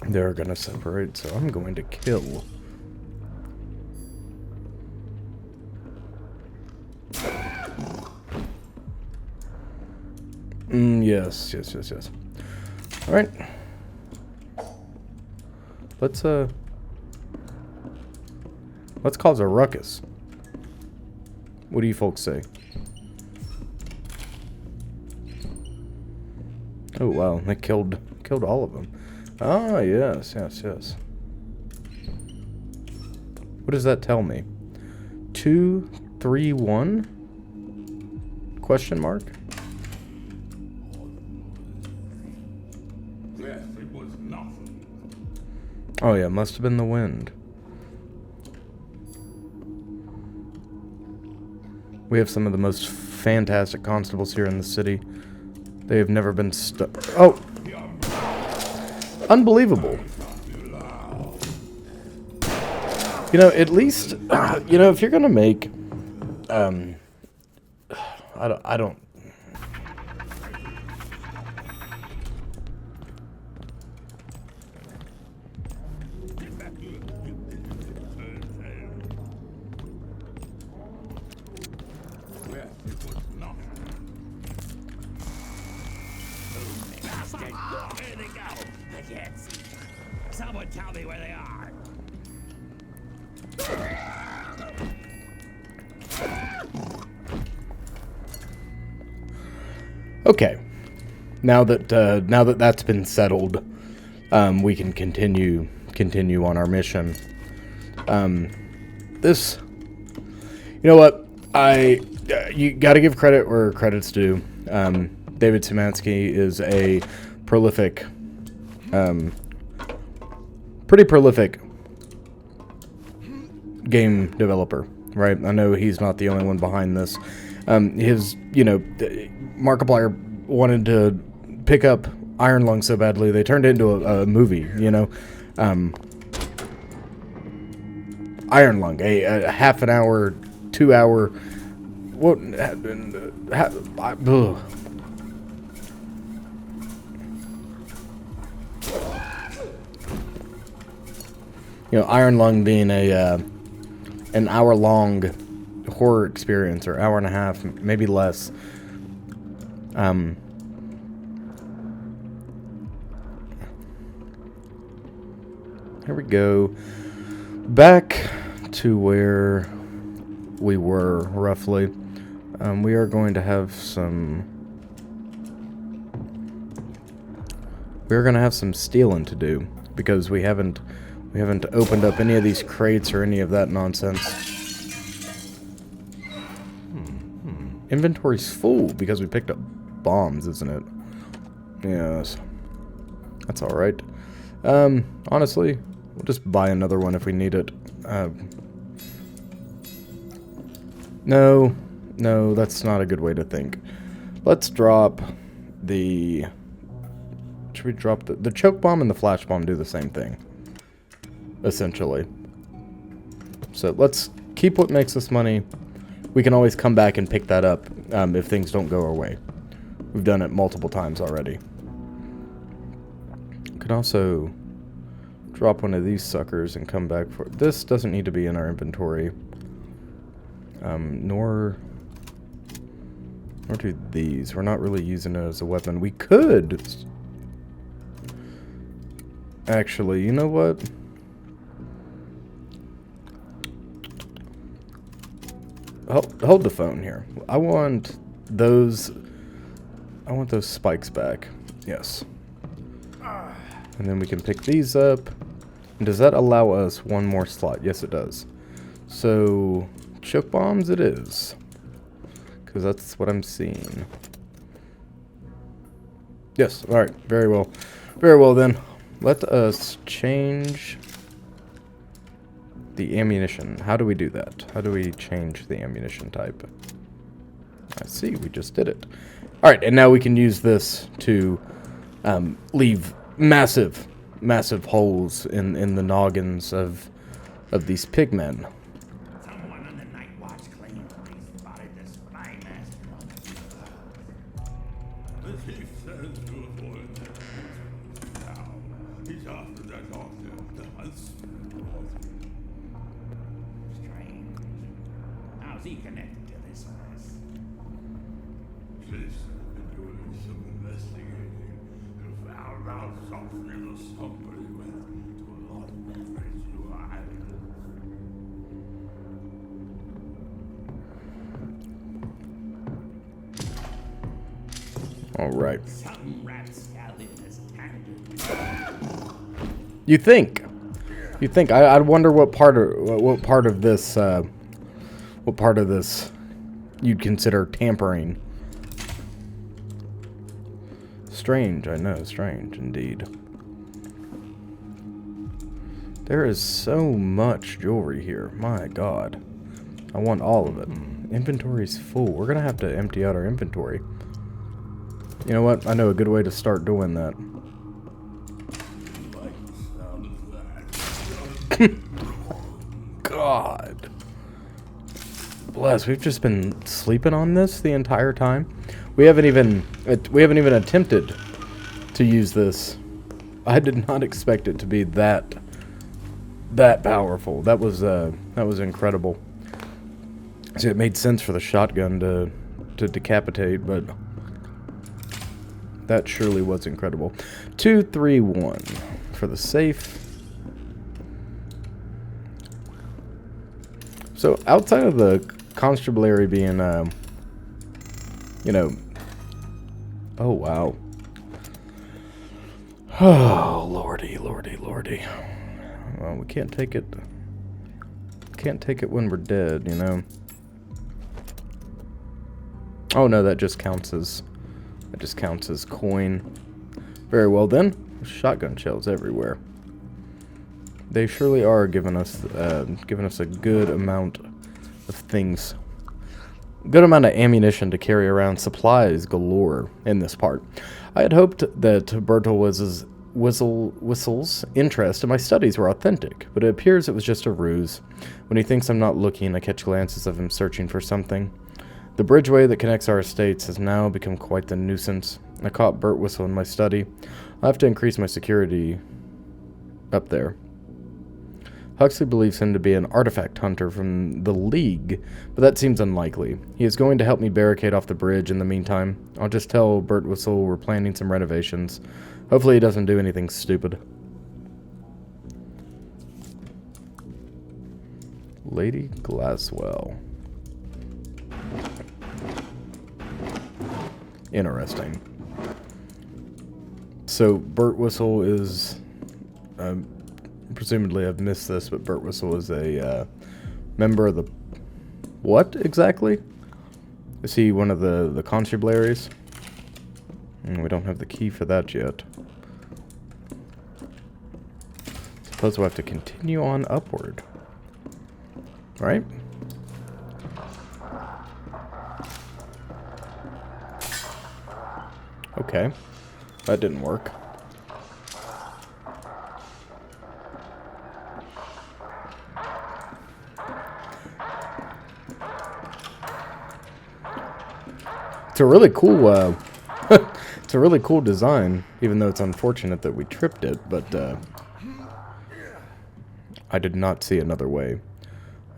with they're gonna separate, so I'm going to kill. Yes. All right. Let's cause a ruckus. What do you folks say? Oh wow, they killed all of them. Ah, yes. What does that tell me? 2, 3, 1? Question mark? Yes, it was nothing. Oh yeah, must have been the wind. We have some of the most fantastic constables here in the city. They have never been stuck. Oh! Unbelievable. You know, at least, you know, if you're gonna make, I don't. Yes, it was nothing. Bastard! Where did they go? I can't see. Someone tell me where they are. Okay. Now that that's been settled, we can continue on our mission. This, you know what? You got to give credit where credit's due. David Szymanski is a prolific, pretty prolific game developer, right? I know he's not the only one behind this. You know, Markiplier wanted to pick up Iron Lung so badly they turned it into a movie, you know. Iron Lung, a half an hour, 2 hour, what? You know, Iron Lung being an hour-long horror experience, or hour and a half, maybe less. Here we go. Back to where we were, roughly. We are going to have some... We're going to have some stealing to do, because we haven't opened up any of these crates or any of that nonsense. Inventory's full because we picked up bombs, isn't it? Yes. That's alright. Honestly, we'll just buy another one if we need it. No, that's not a good way to think. Let's drop the... Should we drop the choke bomb and the flash bomb do the same thing? Essentially. So let's keep what makes us money. We can always come back and pick that up if things don't go our way. We've done it multiple times already. Could also drop one of these suckers and come back for... This doesn't need to be in our inventory. Nor do these. We're not really using it as a weapon. We could... Actually, you know what? Hold the phone here. I want those spikes back. Yes. And then we can pick these up. And does that allow us one more slot? Yes, it does. So, choke bombs it is. Because that's what I'm seeing. Yes, alright. Very well. Very well then. Let us change the ammunition. How do we do that? How do we change the ammunition type? I see, we just did it. Alright, and now we can use this to leave massive holes in the noggins of these pigmen. Someone on the night watch claimed they spotted the spy master on the As he says to avoid them. Now, he's after that doctor, the huntsman. strange. How's he connected to this mess? Police have been doing some investigating and found out something that somebody went to a lot of different islands. All right. Some rapscallion has handled. You think? You think? I wonder what part of this you'd consider tampering. Strange, I know, strange indeed. There is so much jewelry here. My God, I want all of it. Inventory's full. We're gonna have to empty out our inventory. You know what? I know a good way to start doing that. Like the sound of that. God. Bless, we've just been sleeping on this the entire time. We haven't even attempted to use this. I did not expect it to be that powerful. That was incredible. See, it made sense for the shotgun to decapitate, but that surely was incredible. 231 for the safe. So outside of the constabulary being, you know, oh wow, oh lordy, lordy, lordy. Well, we can't take it. Can't take it when we're dead, you know. Oh no, that just counts as coin. Very well then. Shotgun shells everywhere. They surely are giving us a good amount of things. Good amount of ammunition to carry around, supplies galore in this part. I had hoped that Bertolwiz's Whistle's interest in my studies were authentic, but it appears it was just a ruse. When he thinks I'm not looking, I catch glances of him searching for something. The bridgeway that connects our estates has now become quite the nuisance. I caught Bert Whistle in my study. I'll have to increase my security up there. Huxley believes him to be an artifact hunter from the League, but that seems unlikely. He is going to help me barricade off the bridge in the meantime. I'll just tell Bert Whistle we're planning some renovations. Hopefully he doesn't do anything stupid. Lady Glasswell. Interesting. So Bert Whistle is, presumably I've missed this, but Bert Whistle is a member of the, what exactly? Is he one of the constabularies? We don't have the key for that yet. Suppose we'll have to continue on upward. Right? Okay. That didn't work. It's a really cool, it's a really cool design, even though it's unfortunate that we tripped it, but, I did not see another way.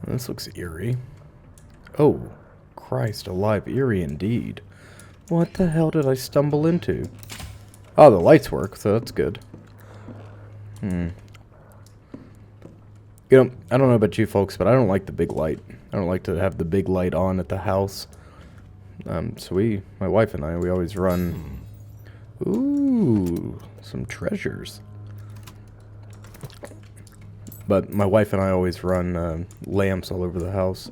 This looks eerie. Oh, Christ alive, eerie indeed. What the hell did I stumble into? Oh, the lights work, so that's good. You know, I don't know about you folks, but I don't like the big light. I don't like to have the big light on at the house. So my wife and I, we always run... Ooh, some treasures. But my wife and I always run lamps all over the house.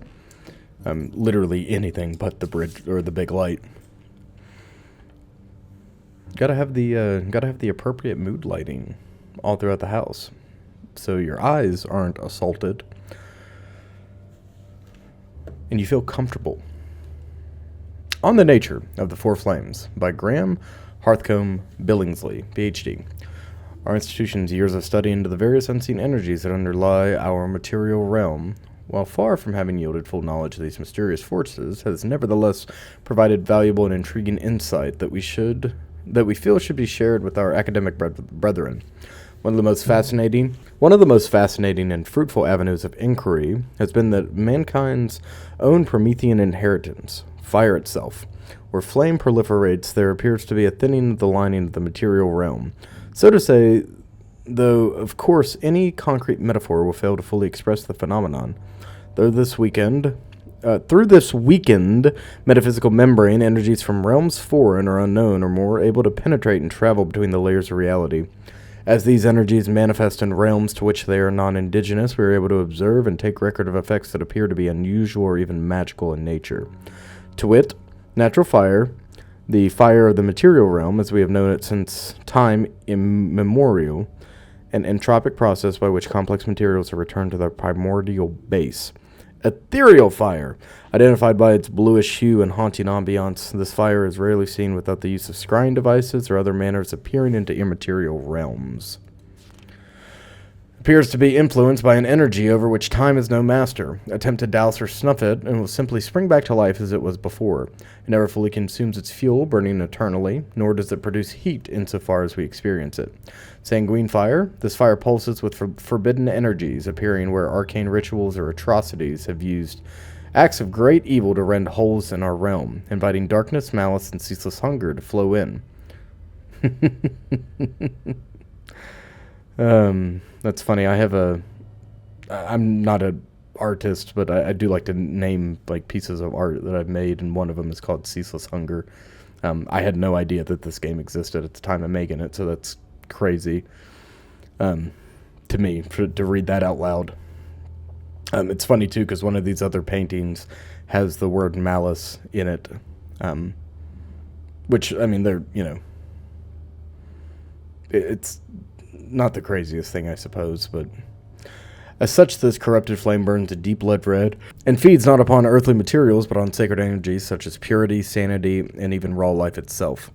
Literally anything but the bridge or the big light. Gotta have the appropriate mood lighting all throughout the house, so your eyes aren't assaulted, and you feel comfortable. On the Nature of the Four Flames by Graham Hearthcombe Billingsley, PhD. Our institution's years of study into the various unseen energies that underlie our material realm, while far from having yielded full knowledge of these mysterious forces, has nevertheless provided valuable and intriguing insight that we feel should be shared with our academic brethren. One of the most fascinating and fruitful avenues of inquiry has been that mankind's own Promethean inheritance, fire itself. Where flame proliferates, there appears to be a thinning of the lining of the material realm. So to say, though of course any concrete metaphor will fail to fully express the phenomenon. Through this weakened metaphysical membrane, energies from realms foreign or unknown are more able to penetrate and travel between the layers of reality. As these energies manifest in realms to which they are non-indigenous, we are able to observe and take record of effects that appear to be unusual or even magical in nature. To wit, natural fire, the fire of the material realm, as we have known it since time immemorial, an entropic process by which complex materials are returned to their primordial base. Ethereal fire, identified by its bluish hue and haunting ambiance, this fire is rarely seen without the use of scrying devices or other manners of peering into immaterial realms. Appears to be influenced by an energy over which time is no master. Attempt to douse or snuff it, and will simply spring back to life as it was before. It never fully consumes its fuel, burning eternally, nor does it produce heat insofar as we experience it. Sanguine fire. This fire pulses with forbidden energies, appearing where arcane rituals or atrocities have used acts of great evil to rend holes in our realm, inviting darkness, malice, and ceaseless hunger to flow in. That's funny. I'm not an artist, but I do like to name like pieces of art that I've made, and one of them is called Ceaseless Hunger. I had no idea that this game existed at the time of making it, so that's crazy to me to read that out loud. It's funny too, because one of these other paintings has the word malice in it, which, I mean, they're, it's not the craziest thing, I suppose, but as such, this corrupted flame burns a deep blood red and feeds not upon earthly materials, but on sacred energies such as purity, sanity, and even raw life itself.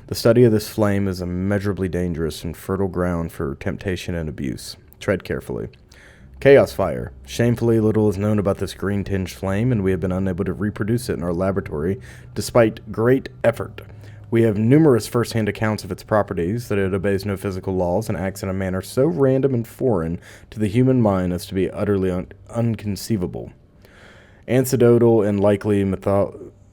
The study of this flame is immeasurably dangerous and fertile ground for temptation and abuse. Tread carefully. Chaos fire. Shamefully little is known about this green-tinged flame, and we have been unable to reproduce it in our laboratory, despite great effort. We have numerous first-hand accounts of its properties, that it obeys no physical laws and acts in a manner so random and foreign to the human mind as to be utterly unconceivable. Anecdotal and likely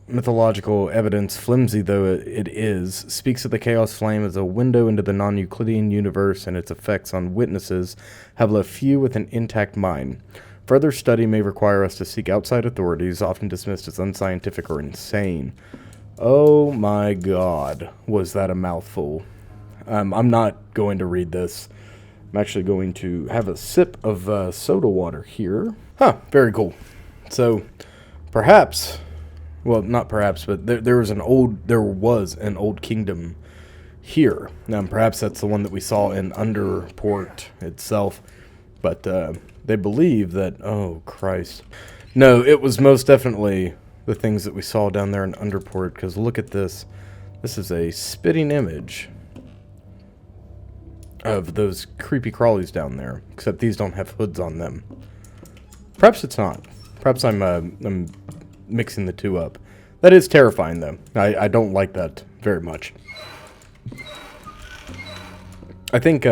mythological evidence, flimsy though it is, speaks of the Chaos Flame as a window into the non-Euclidean universe, and its effects on witnesses have left few with an intact mind. Further study may require us to seek outside authorities, often dismissed as unscientific or insane. Oh my god, was that a mouthful. I'm not going to read this. I'm actually going to have a sip of soda water here. Huh, very cool. So, perhaps, well, not perhaps, but there was an old kingdom here. Perhaps that's the one that we saw in Underport itself. But they believe that, oh Christ. No, it was most definitely the things that we saw down there in Underport, because look at this. This is a spitting image of those creepy crawlies down there, except these don't have hoods on them. Perhaps it's not. Perhaps I'm mixing the two up. That is terrifying, though. I don't like that very much. I think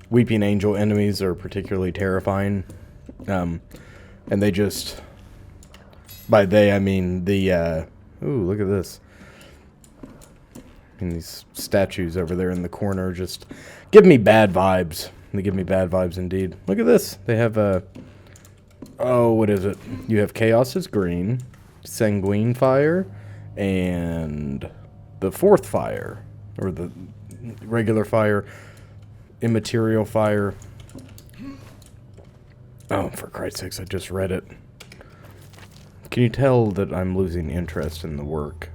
Weeping Angel enemies are particularly terrifying, and they just... By they, I mean the, ooh, look at this. And these statues over there in the corner just give me bad vibes. They give me bad vibes indeed. Look at this. They have, oh, what is it? You have Chaos is green, Sanguine fire, and the fourth fire, or the regular fire, immaterial fire. Oh, for Christ's sakes, I just read it. Can you tell that I'm losing interest in the work?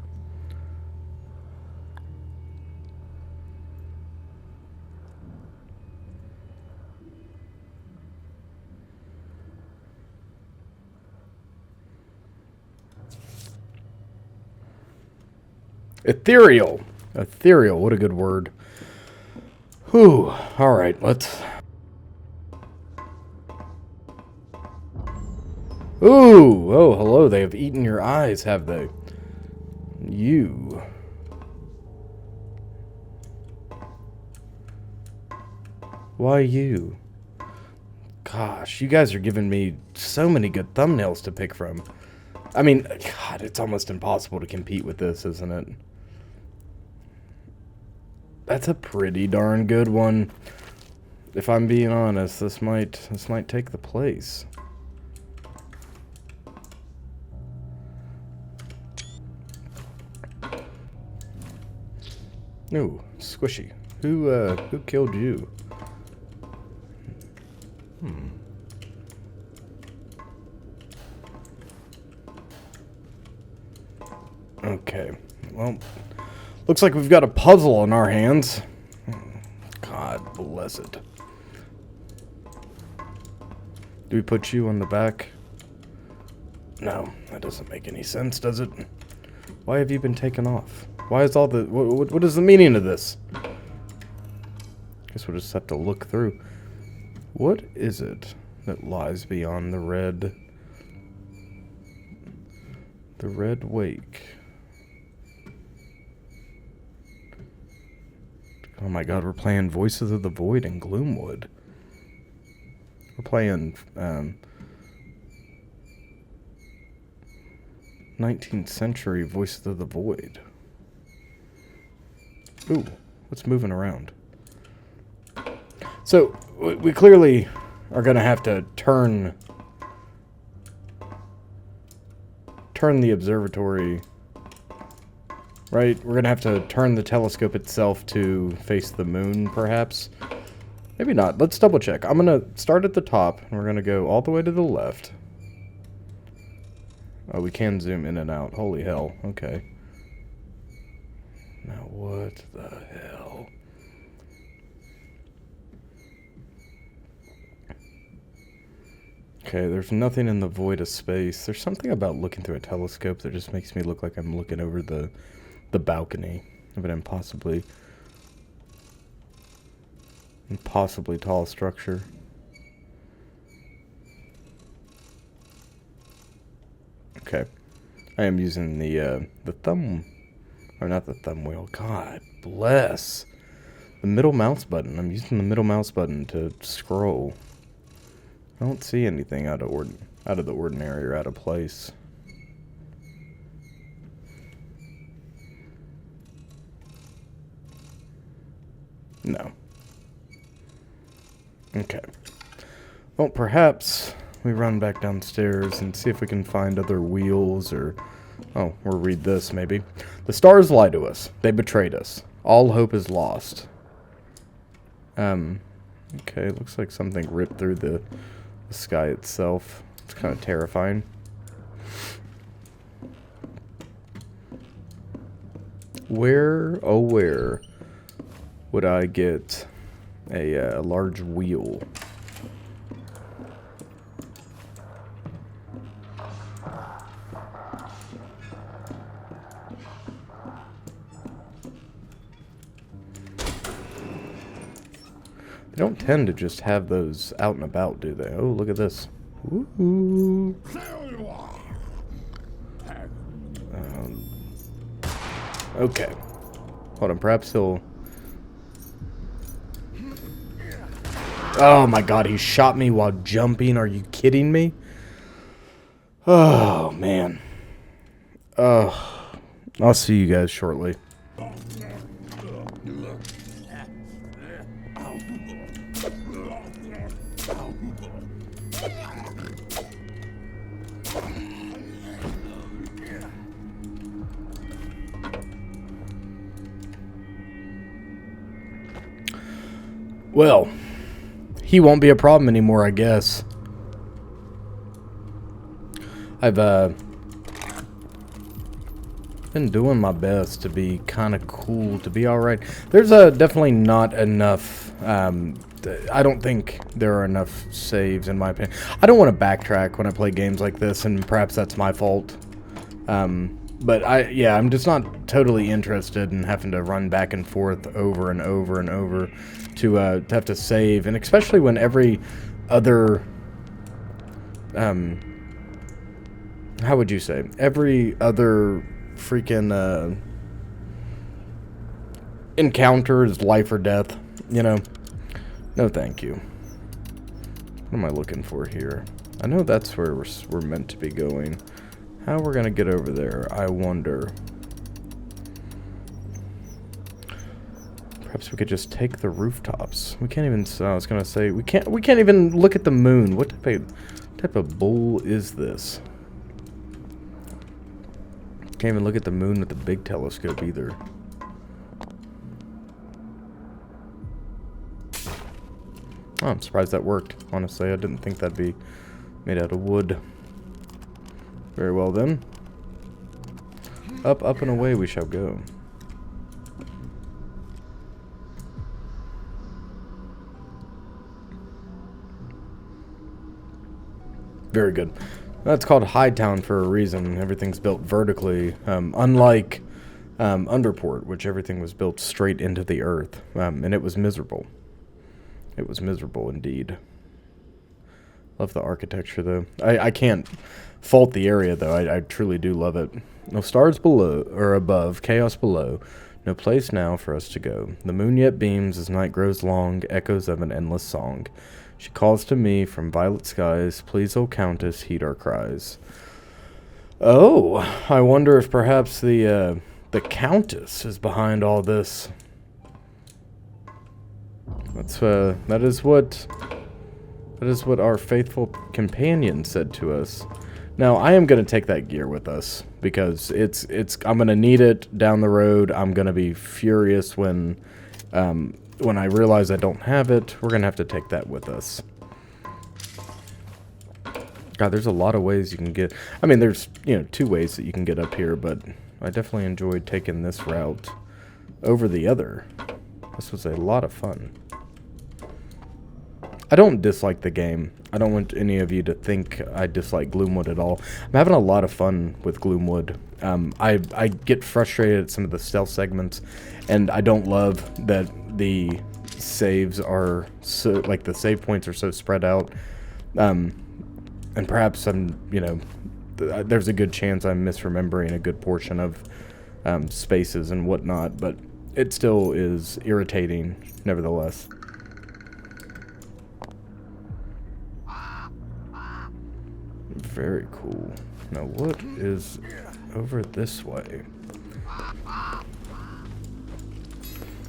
Ethereal. Ethereal, what a good word. Whew. Alright, let's... Ooh! Oh, hello. They have eaten your eyes, have they? You. Why you? Gosh, you guys are giving me so many good thumbnails to pick from. I mean, God, it's almost impossible to compete with this, isn't it? That's a pretty darn good one. If I'm being honest, this might take the place. Ooh, squishy. Who killed you? Okay. Well, looks like we've got a puzzle on our hands. God bless it. Do we put you on the back? No, that doesn't make any sense, does it? Why have you been taken off? Why is all the... What is the meaning of this? Guess we'll just have to look through. What is it that lies beyond the red... The red wake? Oh my god, we're playing Voices of the Void in Gloomwood. We're playing, 19th century Voices of the Void. Ooh, what's moving around? So, we clearly are going to have to turn the observatory, right? We're going to have to turn the telescope itself to face the moon, perhaps. Maybe not. Let's double check. I'm going to start at the top, and we're going to go all the way to the left. Oh, we can zoom in and out. Holy hell. Okay. Now, what the hell? Okay, there's nothing in the void of space. There's something about looking through a telescope that just makes me look like I'm looking over the balcony of an impossibly tall structure. Okay. I am using the thumb, or not the thumb wheel. God bless. The middle mouse button. I'm using the middle mouse button to scroll. I don't see anything out of the ordinary or out of place. No. Okay. Well, perhaps we run back downstairs and see if we can find other wheels or... Oh, we'll read this, maybe. The stars lie to us. They betrayed us. All hope is lost. Okay, looks like something ripped through the sky itself. It's kind of terrifying. Where, oh where, would I get a large wheel? They don't tend to just have those out and about, do they? Oh, look at this. Woohoo. Okay. Hold on, perhaps he'll... Oh my god, he shot me while jumping. Are you kidding me? Oh, man. Oh. I'll see you guys shortly. Well, he won't be a problem anymore, I guess. I've been doing my best to be kind of cool, to be alright. There's definitely not enough, I don't think there are enough saves, in my opinion. I don't want to backtrack when I play games like this, and perhaps that's my fault. But I'm just not totally interested in having to run back and forth over and over and over to have to save, and especially when every other, how would you say, every other freaking encounter is life or death, you know? No, thank you. What am I looking for here? I know that's where we're meant to be going. How we're gonna get over there, I wonder. Perhaps we could just take the rooftops. We can't even. I was gonna say we can't even look at the moon. What type of bull is this? Can't even look at the moon with the big telescope either. Oh, I'm surprised that worked. Honestly, I didn't think that'd be made out of wood. Very well then. Up, up, and away we shall go. Very good. That's called Hightown for a reason. Everything's built vertically, unlike Underport, which everything was built straight into the earth, and it was miserable. It was miserable indeed. Love the architecture, though. I can't fault the area, though. I truly do love it. No stars below, or above, chaos below. No place now for us to go. The moon yet beams as night grows long, echoes of an endless song. She calls to me from violet skies, please, O Countess, heed our cries. Oh, I wonder if perhaps the Countess is behind all this. That is what our faithful companion said to us. Now, I am going to take that gear with us because I'm going to need it down the road. I'm going to be furious when I realize I don't have it. We're going to have to take that with us. God, there's a lot of ways you can get... I mean, there's, 2 ways that you can get up here, but I definitely enjoyed taking this route over the other. This was a lot of fun. I don't dislike the game. I don't want any of you to think I dislike Gloomwood at all. I'm having a lot of fun with Gloomwood. I get frustrated at some of the stealth segments, and I don't love that the saves are so, like, the save points are so spread out. And perhaps there's a good chance I'm misremembering a good portion of spaces and whatnot, but it still is irritating, nevertheless. Very cool. Now, what is over this way?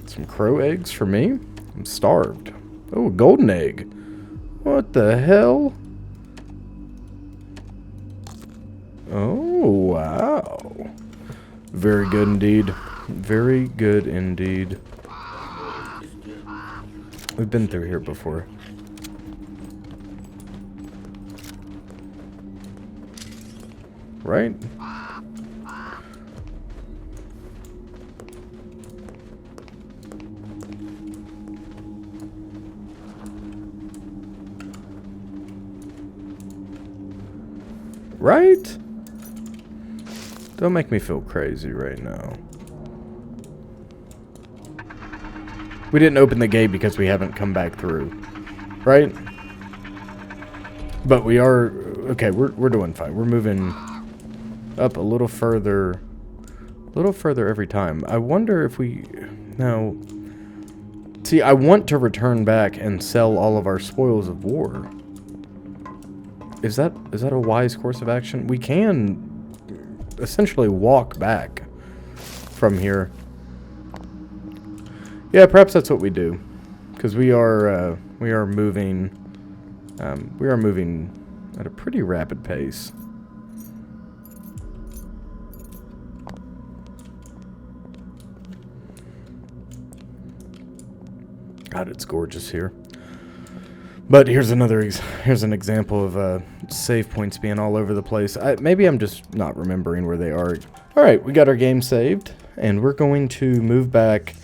Some crow eggs for me? I'm starved. Oh, a golden egg. What the hell? Oh, wow. Very good indeed. Very good indeed. We've been through here before. Right? Right? Don't make me feel crazy right now. We didn't open the gate because we haven't come back through. Right? But we are... Okay, we're doing fine. We're moving up a little further every time. I wonder if we... Now... See, I want to return back and sell all of our spoils of war. Is that a wise course of action? We can essentially walk back from here. Yeah, perhaps that's what we do, because we are moving at a pretty rapid pace. God, it's gorgeous here. But here's an example of save points being all over the place. Maybe I'm just not remembering where they are. All right, we got our game saved, and we're going to move back.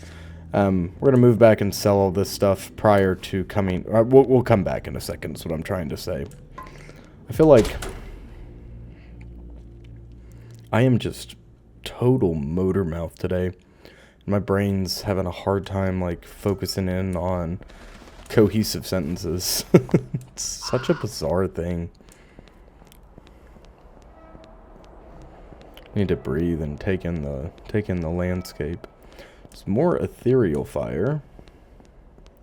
We're going to move back and sell all this stuff prior to coming. We'll come back in a second. Is what I'm trying to say. I feel like I am just total motor mouth today. My brain's having a hard time like focusing in on cohesive sentences. It's such a bizarre thing. Need to breathe and take in the landscape. It's more ethereal fire.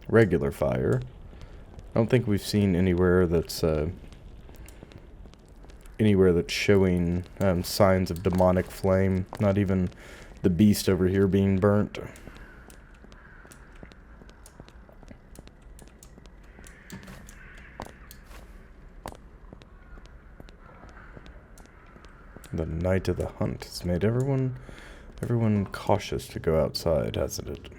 Regular fire. I don't think we've seen anywhere that's showing signs of demonic flame. Not even the beast over here being burnt. The night of the hunt has made everyone cautious to go outside, hasn't it?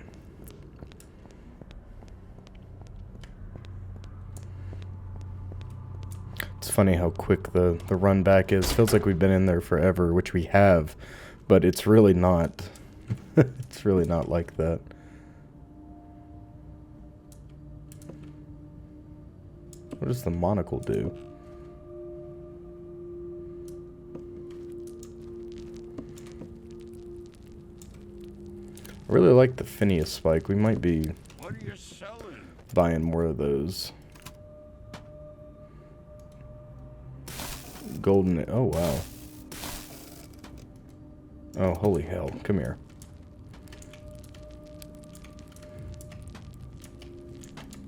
funny how quick the run back is. Feels like we've been in there forever, which we have, but it's really not. It's really not like that. What does the monocle do? I really like the Phineas spike. We might be What are you selling? buying more of those. Golden. Oh, wow. Oh, holy hell. Come here.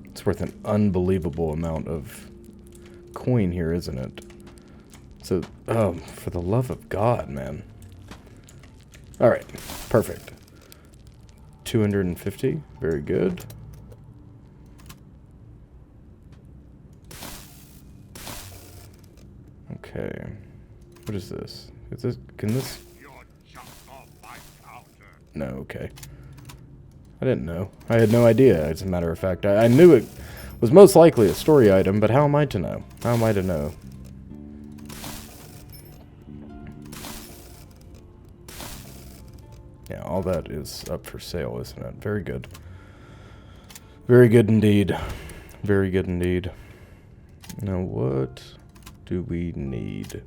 It's worth an unbelievable amount of coin here, isn't it? So, oh, for the love of God, man. Alright, perfect. 250, very good. Okay. What is this? Is this, can this? You're just off my counter. No, okay. I didn't know. I had no idea, as a matter of fact. I knew it was most likely a story item, but how am I to know? How am I to know? Yeah, all that is up for sale, isn't it? Very good. Very good indeed. Very good indeed. Now, what do we need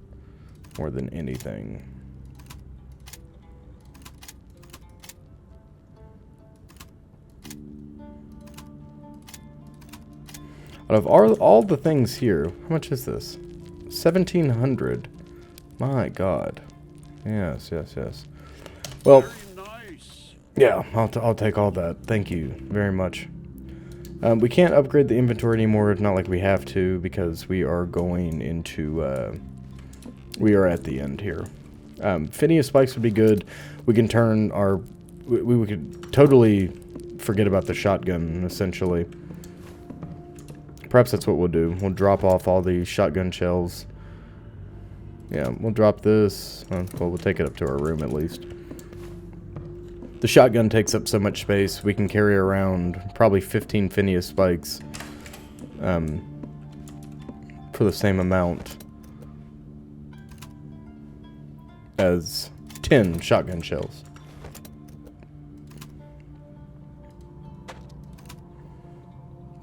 more than anything? Out of all the things here, how much is this? 1,700. My God. Yes, yes, yes. Well, Very nice. yeah, I'll take all that. Thank you very much. We can't upgrade the inventory anymore. It's not like we have to, because we are going into... we are at the end here. Phineas spikes would be good. We can turn our... We could totally forget about the shotgun, essentially. Perhaps that's what we'll do. We'll drop off all the shotgun shells. Yeah, we'll drop this. Well, we'll take it up to our room at least. The shotgun takes up so much space. We can carry around probably 15 Phineas spikes for the same amount as 10 shotgun shells.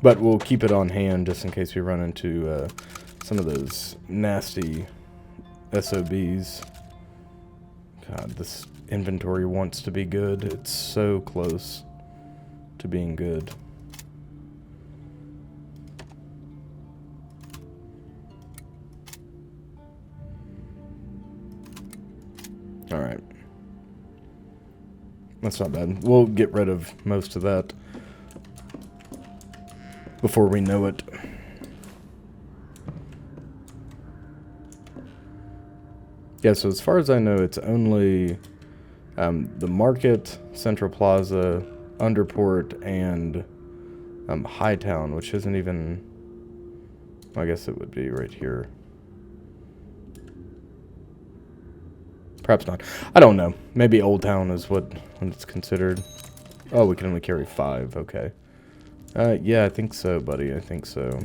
But we'll keep it on hand just in case we run into some of those nasty SOBs. God, this inventory wants to be good. It's so close to being good. Alright. That's not bad. We'll get rid of most of that before we know it. Yeah, so as far as I know, it's only the Market, Central Plaza, Underport, and Hightown, which isn't even... I guess it would be right here. Perhaps not. I don't know. Maybe Old Town is what it's considered. Oh, we can only carry 5. Okay. Yeah, I think so, buddy. I think so.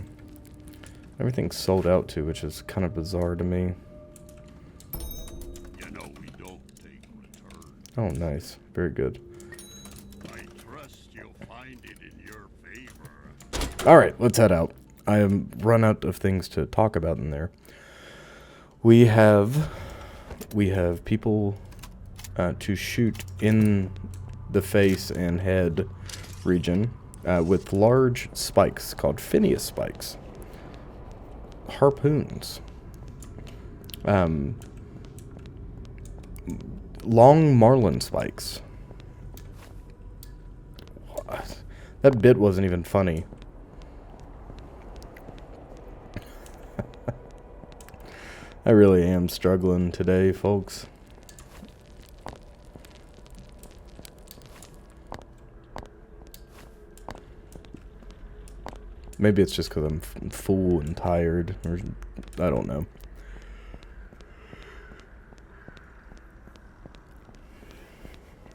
Everything's sold out too, which is kind of bizarre to me. You know we don't take return. Oh, nice. Very good. I trust you'll find it in your favor. Alright, let's head out. I am run out of things to talk about in there. We have people to shoot in the face and head region with large spikes called Phineas spikes. Harpoons. Long marlin spikes. What? That bit wasn't even funny. I really am struggling today, folks. Maybe it's just because I'm full and tired, or I don't know.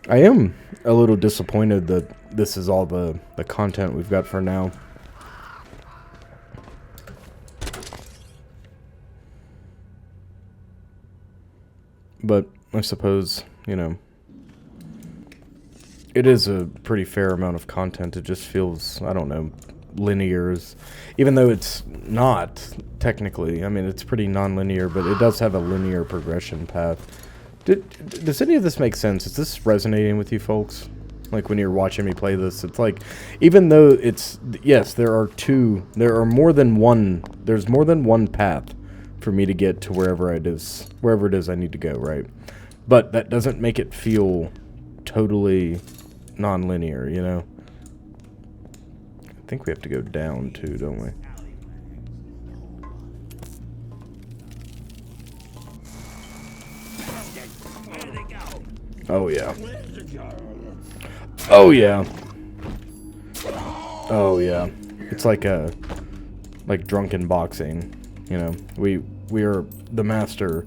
I am a little disappointed that this is all the content we've got for now. But I suppose, you know, it is a pretty fair amount of content. It just feels, I don't know, linear. Even though it's not, technically. I mean, it's pretty non-linear, but it does have a linear progression path. Does any of this make sense? Is this resonating with you folks? Like, when you're watching me play this, it's like, even though it's, yes, there are more than one, there's more than one path for me to get to wherever it is I need to go, right? But that doesn't make it feel totally non-linear, you know? I think we have to go down too, don't we? Oh yeah. Oh yeah. Oh yeah. It's like drunken boxing, you know. We are the master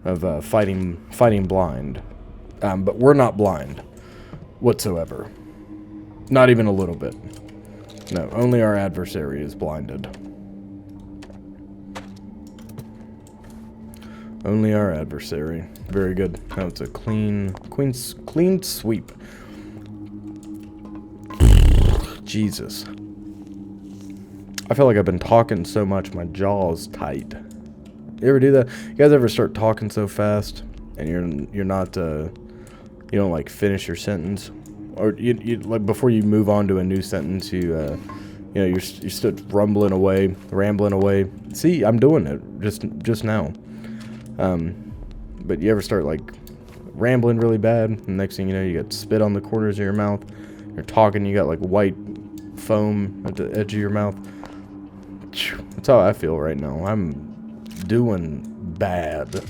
of fighting blind, but we're not blind whatsoever. Not even a little bit. No, only our adversary is blinded. Only our adversary. Very good. Now it's a clean sweep. Jesus. I feel like I've been talking so much, my jaw's tight. You ever do that? You guys ever start talking so fast and you're not you don't like finish your sentence, or you like before you move on to a new sentence, you know, you're still rambling away. See, I'm doing it just now. But you ever start like rambling really bad, and next thing you know, you got spit on the corners of your mouth. You're talking, you got like white foam at the edge of your mouth. That's how I feel right now. I'm doing bad.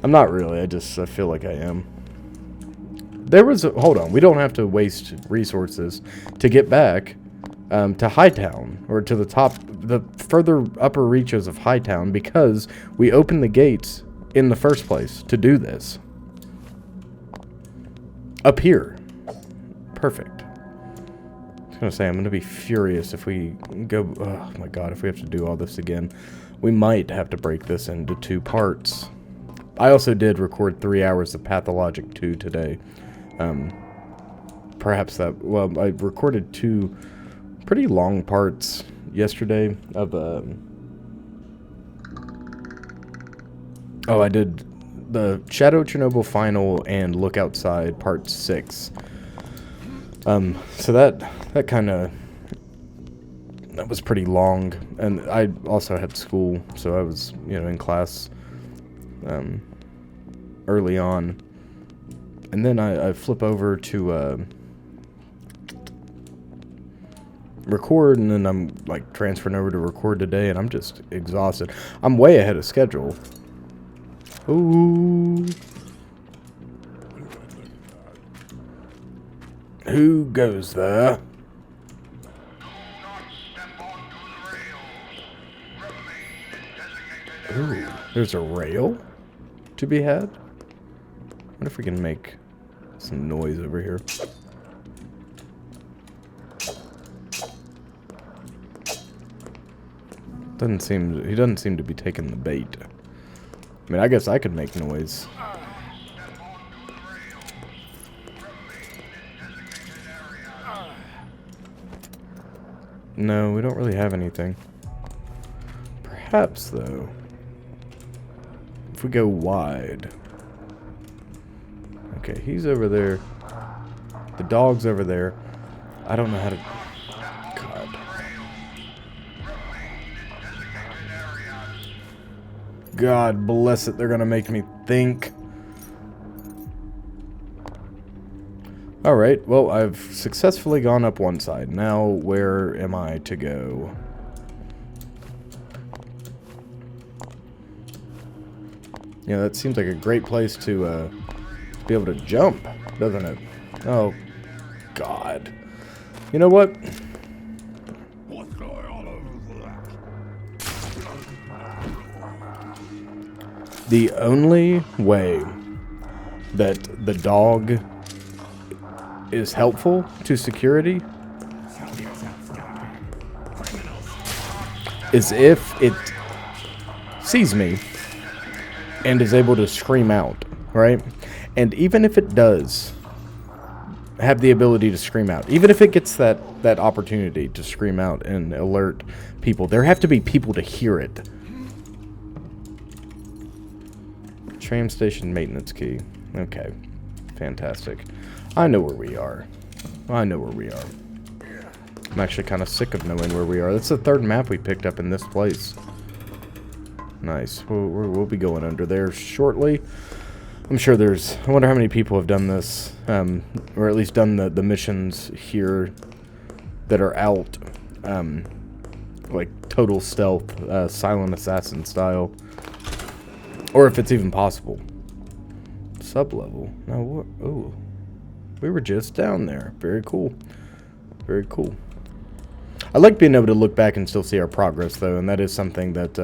I'm not really. I feel like I am. Hold on. We don't have to waste resources to get back to Hightown, or to the further upper reaches of Hightown, because we opened the gates in the first place to do this. Up here. Perfect. I was gonna say, I'm gonna be furious if we go, oh my god, if we have to do all this again. We might have to break this into 2 parts. I also did record 3 hours of Pathologic 2 today. Perhaps that, well, I recorded 2 pretty long parts yesterday of, I did the Shadow Chernobyl Final and Look Outside Part 6. So that kind of, that was pretty long, and I also had school, so I was, you know, in class, early on, and then I flip over to, record, and then I'm, like, transferring over to record today, and I'm just exhausted. I'm way ahead of schedule. Ooh. Who goes there? Ooh, there's a rail to be had? What if we can make some noise over here? He doesn't seem to be taking the bait. I mean, I guess I could make noise. No, we don't really have anything. Perhaps, though, if we go wide. Okay, he's over there. The dog's over there. I don't know how to... God. God bless it, they're gonna make me think. Alright, well, I've successfully gone up one side. Now, where am I to go? Yeah, that seems like a great place to be able to jump, doesn't it? Oh, God. You know what? What's going on over there? The only way that the dog is helpful to security is if it sees me and is able to scream out, right? And even if it does have the ability to scream out, even if it gets that opportunity to scream out and alert people, there have to be people to hear it. Tram station maintenance key. Okay. Fantastic. I know where we are. I know where we are. I'm actually kind of sick of knowing where we are. That's the third map we picked up in this place. Nice. We'll be going under there shortly. I'm sure there's... I wonder how many people have done this. Or at least done the missions here that are out. Like total stealth, silent assassin style. Or if it's even possible. Sub-level. Now what? Oh. We were just down there. Very cool. Very cool. I like being able to look back and still see our progress, though, and that is something that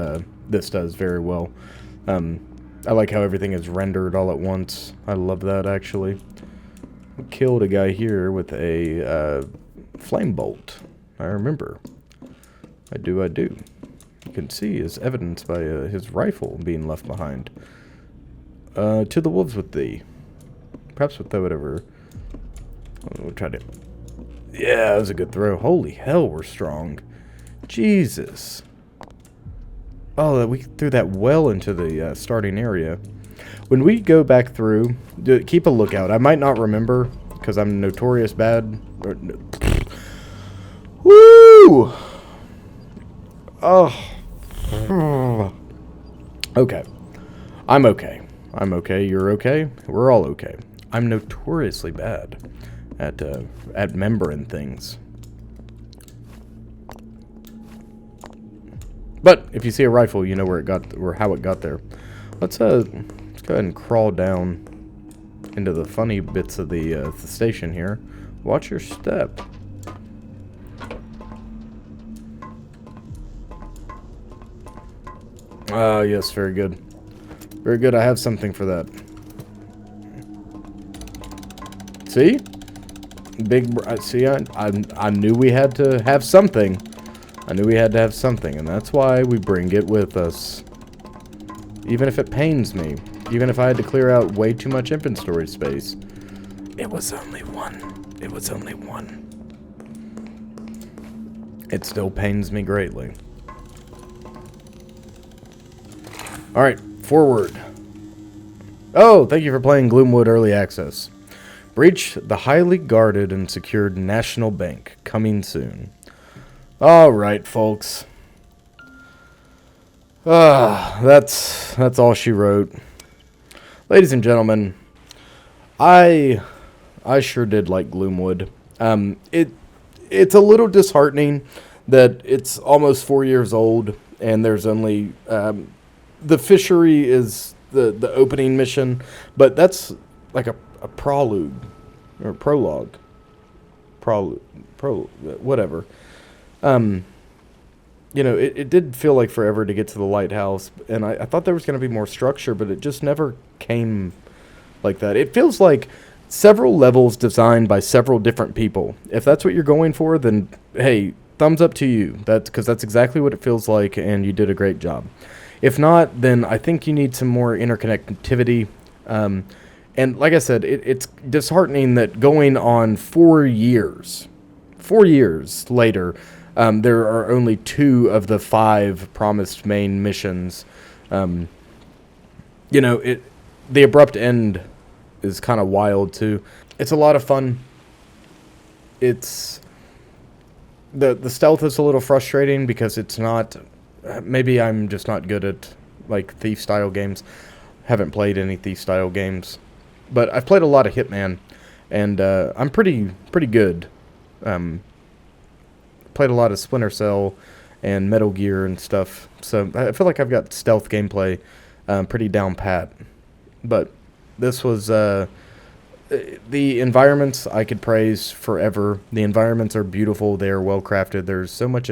this does very well. I like how everything is rendered all at once. I love that, actually. We killed a guy here with a flame bolt. I remember. I do. You can see his evidence by his rifle being left behind. To the wolves with thee. Perhaps with whatever. We'll try to... Yeah, that was a good throw. Holy hell, we're strong. Jesus. Oh, we threw that well into the starting area. When we go back through, keep a lookout. I might not remember, because I'm notorious bad. Woo! Oh. Okay. I'm okay. I'm okay. You're okay. We're all okay. I'm notoriously bad at remembering things. But if you see a rifle, you know where it got, or how it got there. Let's go ahead and crawl down into the funny bits of the station here. Watch your step. Ah, yes, very good. Very good. I have something for that. See? See, I knew we had to have something. I knew we had to have something, and that's why we bring it with us. Even if it pains me. Even if I had to clear out way too much inventory space. It was only one. It was only one. It still pains me greatly. Alright, forward. Oh, thank you for playing Gloomwood Early Access. Breach the highly guarded and secured National Bank. Coming soon. Alright, folks. That's all she wrote. Ladies and gentlemen, I sure did like Gloomwood. It's a little disheartening that it's almost 4 years old and there's only the fishery is the opening mission, but that's like a prelude or prologue. Whatever. You know, it did feel like forever to get to the lighthouse, and I thought there was going to be more structure, but it just never came like that. It feels like several levels designed by several different people. If that's what you're going for, then hey, thumbs up to you. That's because that's exactly what it feels like, and you did a great job. If not, then I think you need some more interconnectivity. And like I said, it's disheartening that going on 4 years later, there are only 2 of the 5 promised main missions. You know, the abrupt end is kind of wild too. It's a lot of fun. It's the stealth is a little frustrating because it's not. Maybe I'm just not good at like thief style games. Haven't played any thief style games, but I've played a lot of Hitman, and I'm pretty good. Played a lot of Splinter Cell and Metal Gear and stuff, so I feel like I've got stealth gameplay pretty down pat. But this was the environments I could praise forever. The environments are beautiful. They are well crafted. There's so much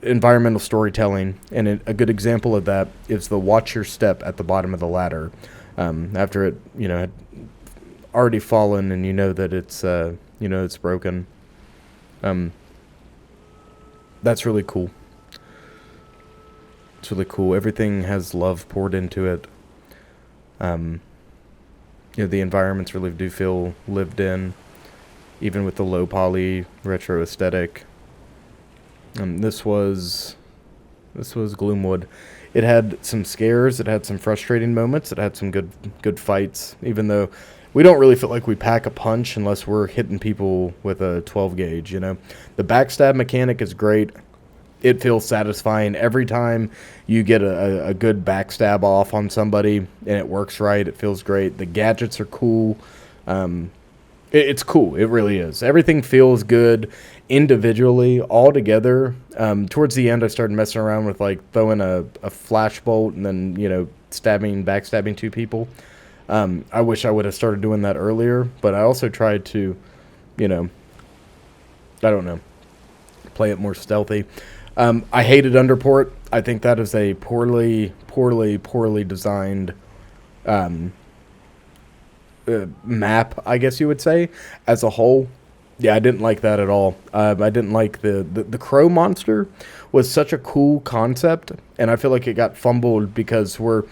environmental storytelling, and a good example of that is the watch your step at the bottom of the ladder after it, you know, had already fallen, and you know that it's you know, it's broken. That's really cool. It's really cool. Everything has love poured into it. The environments really do feel lived in, even with the low poly retro aesthetic. This was Gloomwood. It had some scares, it had some frustrating moments, it had some good fights, even though we don't really feel like we pack a punch unless we're hitting people with a 12 gauge, The backstab mechanic is great. It feels satisfying every time you get a good backstab off on somebody and it works right. It feels great. The gadgets are cool. It's cool. It really is. Everything feels good individually, all together. Towards the end, I started messing around with like throwing a flash bolt and then, backstabbing two people. I wish I would have started doing that earlier, but I also tried to, I don't know, play it more stealthy. I hated Underport. I think that is a poorly designed map, I guess you would say, as a whole. Yeah, I didn't like that at all. I didn't like the crow monster was such a cool concept, and I feel like it got fumbled because we're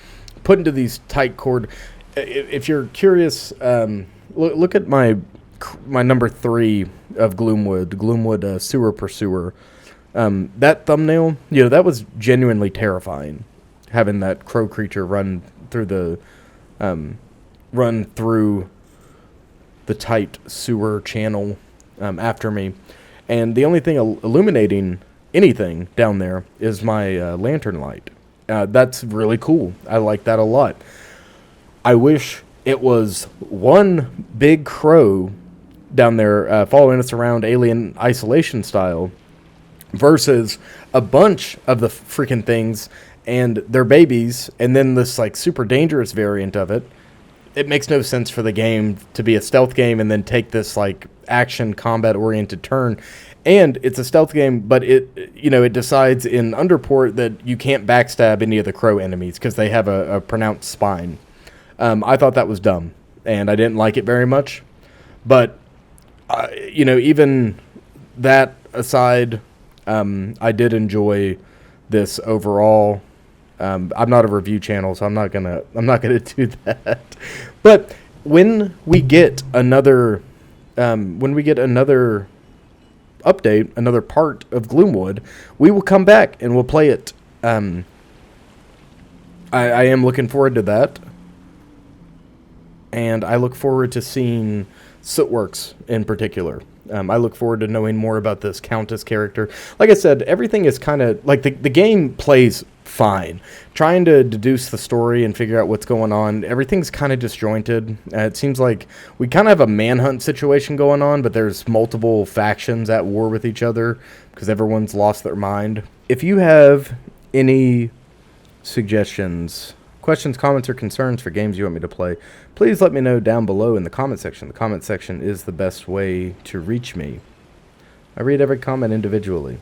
put into these tight cord. If you're curious, look at my number 3 of Gloomwood Sewer Pursuer. That thumbnail, that was genuinely terrifying. Having that crow creature run through the tight sewer channel after me, and the only thing illuminating anything down there is my lantern light. That's really cool. I like that a lot. I wish it was one big crow down there following us around Alien Isolation style, versus a bunch of the freaking things and their babies, and then this like super dangerous variant of it. It makes no sense for the game to be a stealth game and then take this like action combat oriented turn. And it's a stealth game, but it decides in Underport that you can't backstab any of the crow enemies because they have a pronounced spine. I thought that was dumb, and I didn't like it very much. But even that aside, I did enjoy this overall. I'm not a review channel, so I'm not gonna do that. But when we get another update, another part of Gloomwood, we will come back and we'll play it. I am looking forward to that, and I look forward to seeing Sootworks in particular. I look forward to knowing more about this Countess character. Like I said, everything is kind of like the game plays fine. Trying to deduce the story and figure out what's going on, everything's kind of disjointed. It seems like we kind of have a manhunt situation going on, but there's multiple factions at war with each other because everyone's lost their mind. If you have any suggestions, questions, comments, or concerns for games you want me to play, please let me know down below in the comment section. The comment section is the best way to reach me. I read every comment individually.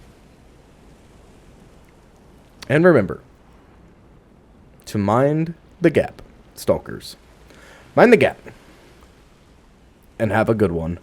And remember to mind the gap, stalkers. Mind the gap. And have a good one.